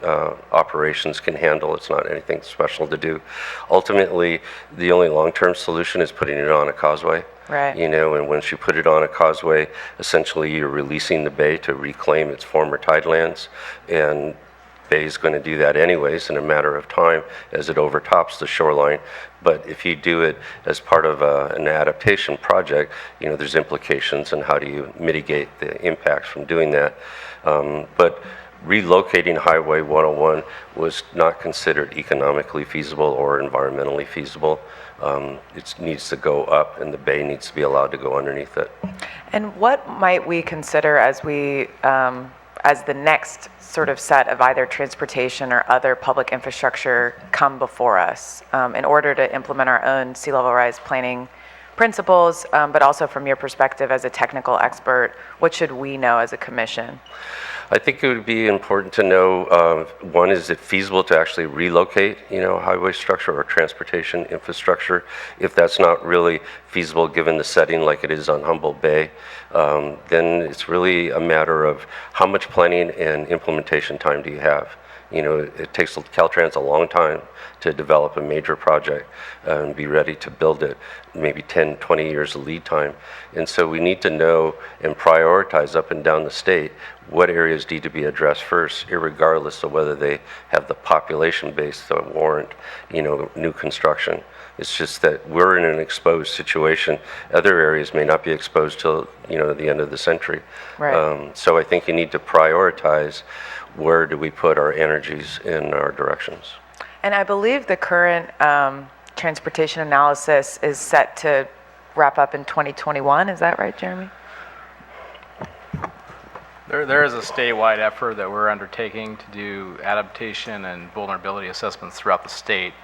Speaker 3: operations can handle. It's not anything special to do. Ultimately, the only long-term solution is putting it on a causeway.
Speaker 5: Right.
Speaker 3: And once you put it on a causeway, essentially you're releasing the bay to reclaim its former tidelands, and Bay is going to do that anyways in a matter of time as it overtops the shoreline. But if you do it as part of an adaptation project, there's implications on how do you mitigate the impacts from doing that. But relocating Highway 101 was not considered economically feasible or environmentally feasible. It needs to go up, and the bay needs to be allowed to go underneath it.
Speaker 5: And what might we consider as as the next sort of set of either transportation or other public infrastructure come before us in order to implement our own sea level rise planning principles, but also from your perspective as a technical expert, what should we know as a commission?
Speaker 3: I think it would be important to know, one, is it feasible to actually relocate, highway structure or transportation infrastructure? If that's not really feasible given the setting like it is on Humboldt Bay, then it's really a matter of how much planning and implementation time do you have? It takes Caltrans a long time to develop a major project and be ready to build it, maybe 10, 20 years of lead time. And so we need to know and prioritize up and down the state what areas need to be addressed first, irregardless of whether they have the population base that warrant, new construction. It's just that we're in an exposed situation. Other areas may not be exposed till, the end of the century.
Speaker 5: Right.
Speaker 3: So I think you need to prioritize where do we put our energies in our directions.
Speaker 5: And I believe the current transportation analysis is set to wrap up in 2021. Is that right, Jeremy?
Speaker 12: There is a statewide effort that we're undertaking to do adaptation and vulnerability assessments throughout the state.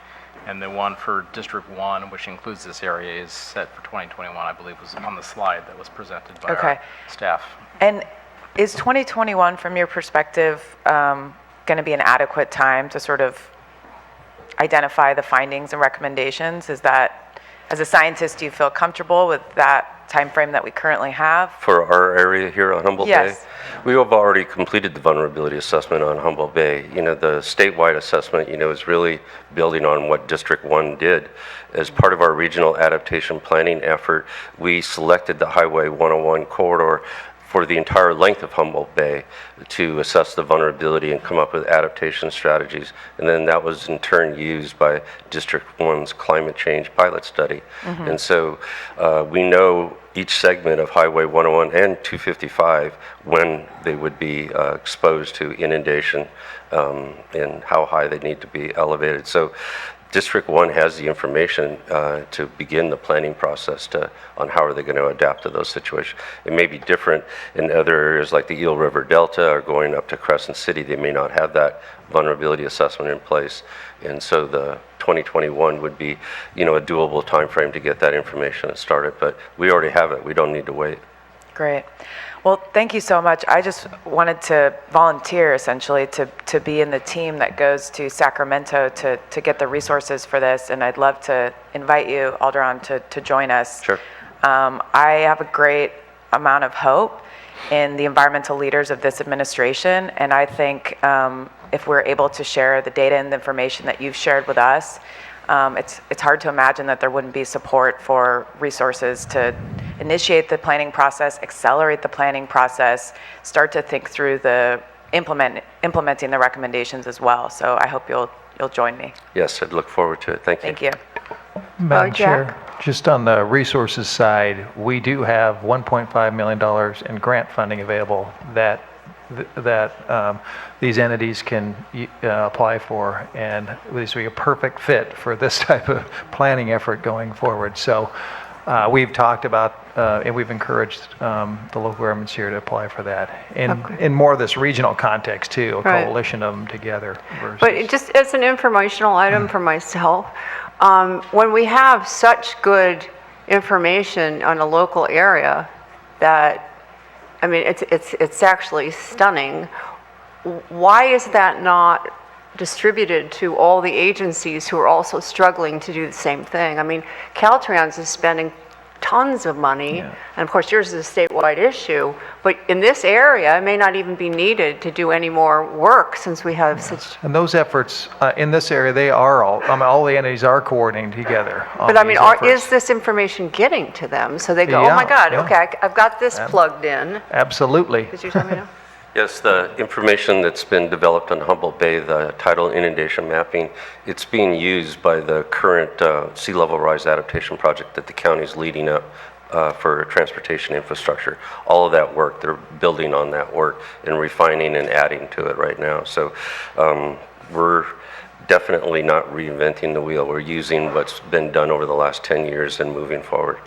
Speaker 12: And the one for District 1, which includes this area, is set for 2021, I believe was on the slide that was presented by
Speaker 5: Okay.
Speaker 12: our staff.
Speaker 5: And is 2021, from your perspective, going to be an adequate time to sort of identify the findings and recommendations? Is that, as a scientist, do you feel comfortable with that time frame that we currently have?
Speaker 3: For our area here on Humboldt
Speaker 5: Yes.
Speaker 3: Bay, we have already completed the vulnerability assessment on Humboldt Bay. You know, the statewide assessment, you know, is really building on what District 1 did. As part of our regional adaptation planning effort, we selected the Highway 101 corridor for the entire length of Humboldt Bay to assess the vulnerability and come up with adaptation strategies. And then that was in turn used by District 1's climate change pilot study. And so we know each segment of Highway 101 and 255 when they would be exposed to inundation and how high they need to be elevated. So District 1 has the information to begin the planning process on how are they going to adapt to those situations. It may be different in other areas like the Eel River Delta or going up to Crescent City. They may not have that vulnerability assessment in place. And so the 2021 would be, you know, a doable time frame to get that information started. But we already have it. We don't need to wait.
Speaker 5: Great. Well, thank you so much. I just wanted to volunteer, essentially, to be in the team that goes to Sacramento to get the resources for this, and I'd love to invite you, Aldrin, to join us.
Speaker 3: Sure.
Speaker 5: I have a great amount of hope in the environmental leaders of this administration, and I think if we're able to share the data and the information that you've shared with us, it's hard to imagine that there wouldn't be support for resources to initiate the planning process, accelerate the planning process, start to think through the implementing the recommendations as well. So I hope you'll join me.
Speaker 3: Yes, I'd look forward to it. Thank you.
Speaker 5: Thank you.
Speaker 1: Madam
Speaker 4: Jack?
Speaker 1: Chair, just on the resources side, we do have $1.5 million in grant funding available that these entities can apply for, and this would be a perfect fit for this type of planning effort going forward. So we've talked about and we've encouraged the local governments here to apply for that in more of this regional context too, a
Speaker 4: Right.
Speaker 1: coalition of them together. Versus,
Speaker 4: But just as an informational item for myself, when we have such good information on a local area that, I mean, it's actually stunning. Why is that not distributed to all the agencies who are also struggling to do the same thing? I mean, Caltrans is spending tons of money, and of course yours is a statewide issue, but in this area, it may not even be needed to do any more work since we have such...
Speaker 1: and those efforts in this area, they are all the entities are coordinating together. on
Speaker 4: But I mean,
Speaker 1: these efforts.
Speaker 4: is this information getting to them? So they go, oh my
Speaker 1: Yeah,
Speaker 4: God,
Speaker 1: yeah.
Speaker 4: okay, I've got this plugged in.
Speaker 1: Absolutely.
Speaker 4: Did you tell me now?
Speaker 3: Yes, the information that's been developed on Humboldt Bay, the tidal inundation mapping, it's being used by the current sea level rise adaptation project that the county is leading up for transportation infrastructure. All of that work, they're building on that work and refining and adding to it right now. So we're definitely not reinventing the wheel. We're using what's been done over the last 10 years and moving forward.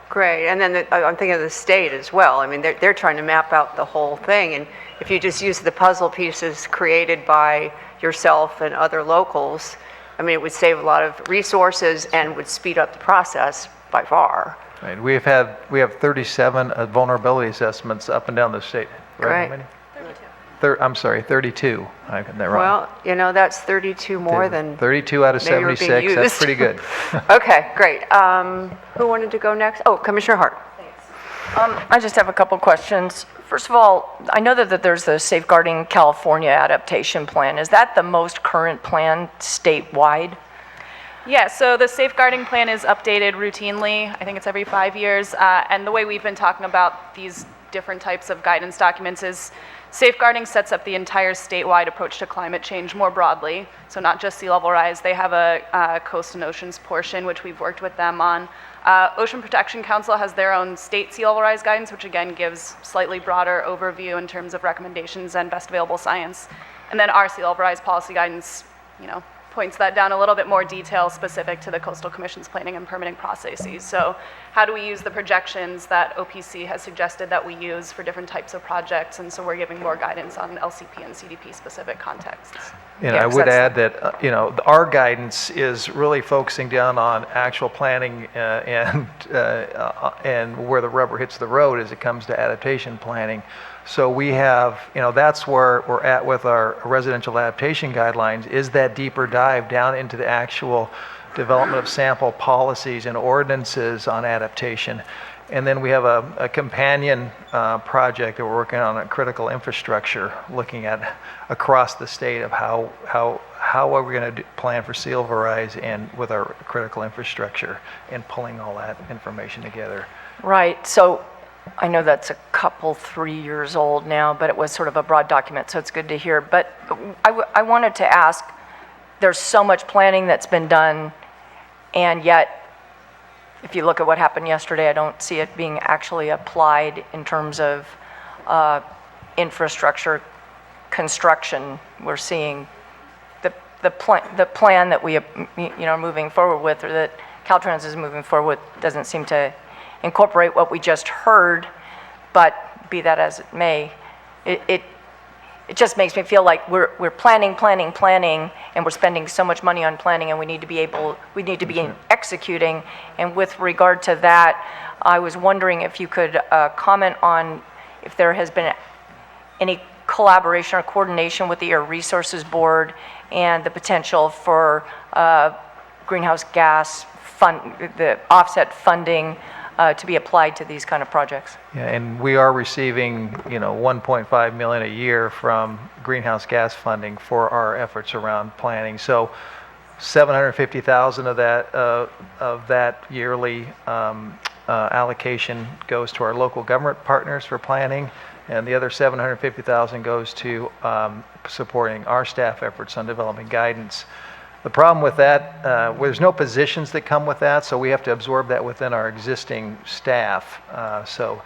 Speaker 4: Great, and then I'm thinking of the state as well. I mean, they're trying to map out the whole thing, and if you just use the puzzle pieces created by yourself and other locals, I mean, it would save a lot of resources and would speed up the process by far.
Speaker 1: Right. We have 37 vulnerability assessments up and down the state. Right?
Speaker 4: Great.
Speaker 1: How many? 32. I'm sorry, 32. I got that wrong.
Speaker 4: Well, you know, that's 32 more than
Speaker 1: 32 out of
Speaker 4: maybe were being
Speaker 1: 76. That's
Speaker 4: used.
Speaker 1: pretty good.
Speaker 4: Okay, great. Who wanted to go next? Oh, Commissioner Hart.
Speaker 13: I just have a couple questions. First of all, I know that there's a Safeguarding California Adaptation Plan. Is that the most current plan statewide?
Speaker 2: Yeah, so the safeguarding plan is updated routinely. I think it's every 5 years. And the way we've been talking about these different types of guidance documents is safeguarding sets up the entire statewide approach to climate change more broadly. So not just sea level rise. They have a coast and oceans portion, which we've worked with them on. Ocean Protection Council has their own state sea level rise guidance, which again gives slightly broader overview in terms of recommendations and best available science. And then our sea level rise policy guidance, you know, points that down a little bit more detail specific to the Coastal Commission's planning and permitting processes. So how do we use the projections that OPC has suggested that we use for different types of projects? And so we're giving more guidance on LCP and CDP specific contexts.
Speaker 1: And I would add that, our guidance is really focusing down on actual planning and where the rubber hits the road as it comes to adaptation planning. So we have, that's where we're at with our residential adaptation guidelines, is that deeper dive down into the actual development of sample policies and ordinances on adaptation. And then we have a companion project that we're working on critical infrastructure, looking at across the state of how are we going to plan for sea level rise and with our critical infrastructure and pulling all that information together.
Speaker 13: Right. So I know that's a couple, 3 years old now, but it was sort of a broad document, so it's good to hear. But I wanted to ask, there's so much planning that's been done, and yet, if you look at what happened yesterday, I don't see it being actually applied in terms of infrastructure construction. We're seeing the plan that we are moving forward with, or that Caltrans is moving forward with, doesn't seem to incorporate what we just heard. But be that as it may, it just makes me feel like we're planning, and we're spending so much money on planning, and we need to be executing. And with regard to that, I was wondering if you could comment on if there has been any collaboration or coordination with the Air Resources Board and the potential for greenhouse gas the offset funding to be applied to these kind of projects.
Speaker 1: Yeah, and we are receiving, 1.5 million a year from greenhouse gas funding for our efforts around planning. So 750,000 of that yearly allocation goes to our local government partners for planning, and the other 750,000 goes to supporting our staff efforts on developing guidance. The problem with that, there's no positions that come with that, so we have to absorb that within our existing staff. So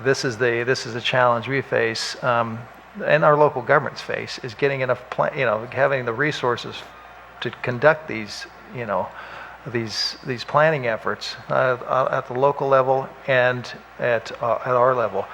Speaker 1: this is a challenge we face, and our local governments face, is getting enough, having the resources to conduct these, these planning efforts at the local level and at our level.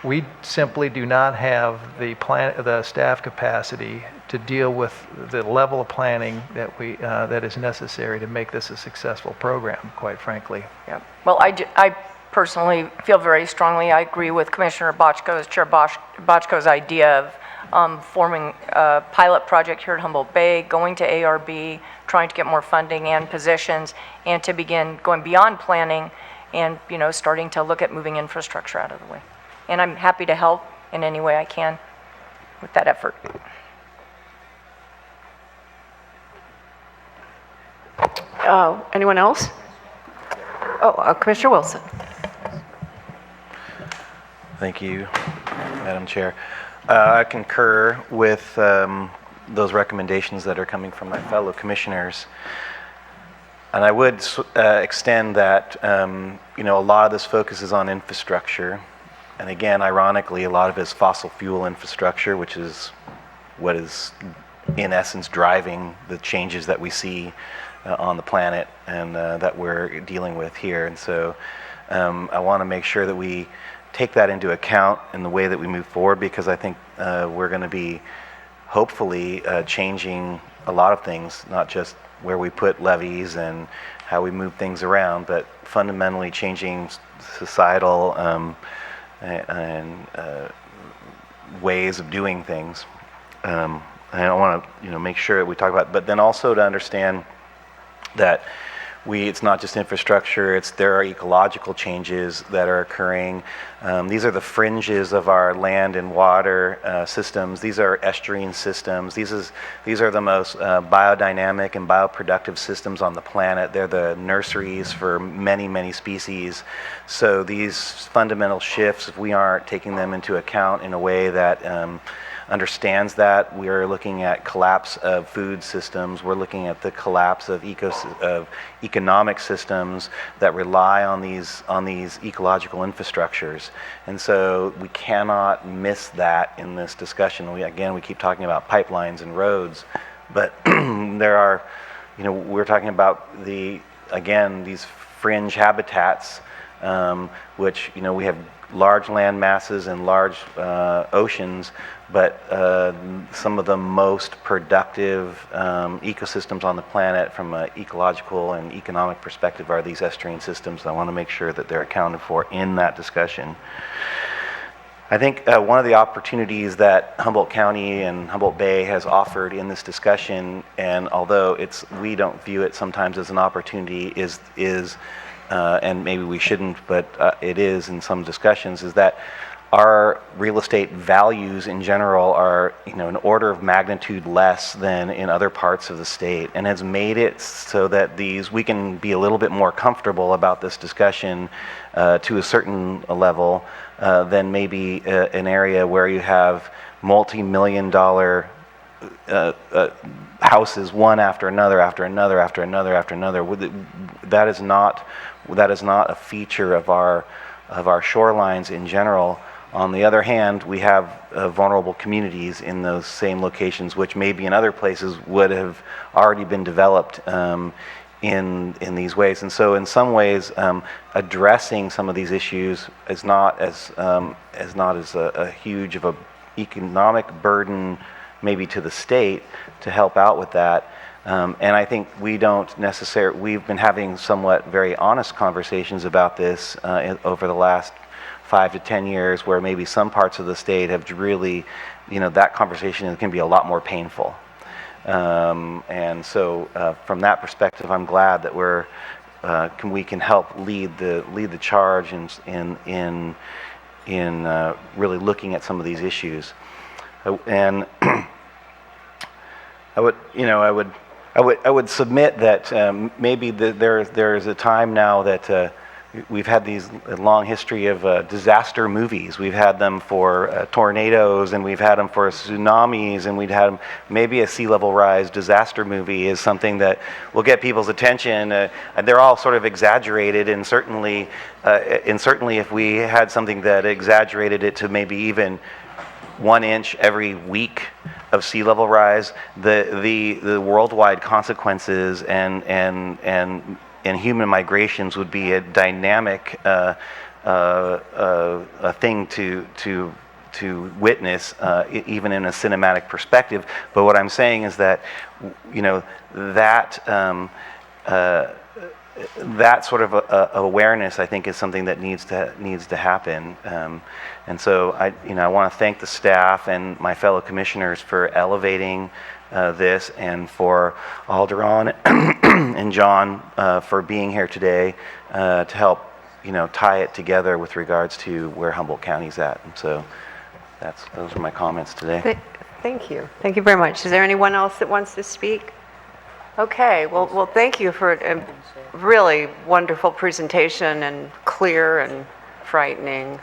Speaker 1: We simply do not have the staff capacity to deal with the level of planning that is necessary to make this a successful program, quite frankly.
Speaker 13: Yeah. Well, I personally feel very strongly. I agree with Chair Bochco's idea of forming a pilot project here at Humboldt Bay, going to ARB, trying to get more funding and positions, and to begin going beyond planning and starting to look at moving infrastructure out of the way. And I'm happy to help in any way I can with that effort.
Speaker 4: Anyone else? Oh, Commissioner Wilson.
Speaker 14: Thank you, Madam Chair. I concur with those recommendations that are coming from my fellow commissioners. And I would extend that, a lot of this focuses on infrastructure. And again, ironically, a lot of it is fossil fuel infrastructure, which is what is, in essence, driving the changes that we see on the planet and that we're dealing with here. And so I want to make sure that we take that into account in the way that we move forward, because I think we're going to be hopefully changing a lot of things, not just where we put levees and how we move things around, but fundamentally changing societal and ways of doing things. And I want to make sure that we talk about it, but then also to understand that it's not just infrastructure, there are ecological changes that are occurring. These are the fringes of our land and water systems. These are estuarine systems. These are the most biodynamic and bioproductive systems on the planet. They're the nurseries for many, many species. So these fundamental shifts, if we aren't taking them into account in a way that understands that, we are looking at collapse of food systems. We're looking at the collapse of economic systems that rely on these ecological infrastructures. And so we cannot miss that in this discussion. We keep talking about pipelines and roads, but there are, we're talking about again, these fringe habitats, which, we have large land masses and large oceans, but some of the most productive ecosystems on the planet from an ecological and economic perspective are these estuarine systems. I want to make sure that they're accounted for in that discussion. I think one of the opportunities that Humboldt County and Humboldt Bay has offered in this discussion, and although we don't view it sometimes as an opportunity, is and maybe we shouldn't, but it is in some discussions, is that our real estate values in general are, an order of magnitude less than in other parts of the state, and has made it so that we can be a little bit more comfortable about this discussion to a certain level than maybe an area where you have multi-million-dollar houses, one after another, after another, after another, after another. That is not a feature of our shorelines in general. On the other hand, we have vulnerable communities in those same locations, which maybe in other places would have already been developed in these ways. And so, in some ways, addressing some of these issues is not as a huge of a economic burden, maybe to the state, to help out with that. And I think we've been having somewhat very honest conversations about this over the last 5 to 10 years, where maybe some parts of the state have really, that conversation can be a lot more painful. And so from that perspective, I'm glad that we can help lead the charge in really looking at some of these issues. And I would submit that maybe there is a time now that we've had these long history of disaster movies. We've had them for tornadoes, and we've had them for tsunamis, and we've had maybe a sea level rise disaster movie is something that will get people's attention. And they're all sort of exaggerated, and certainly if we had something that exaggerated it to maybe even 1 inch every week of sea level rise, the worldwide consequences and human migrations would be a dynamic thing to witness, even in a cinematic perspective. But what I'm saying is that, that sort of awareness, I think, is something that needs to happen. And so I want to thank the staff and my fellow commissioners for elevating this, and for Aldrin and John for being here today to help tie it together with regards to where Humboldt County's at. And so those are my comments today.
Speaker 4: Thank you. Thank you very much. Is there anyone else that wants to speak? Okay. Well, thank you for a really wonderful presentation, and clear and frightening.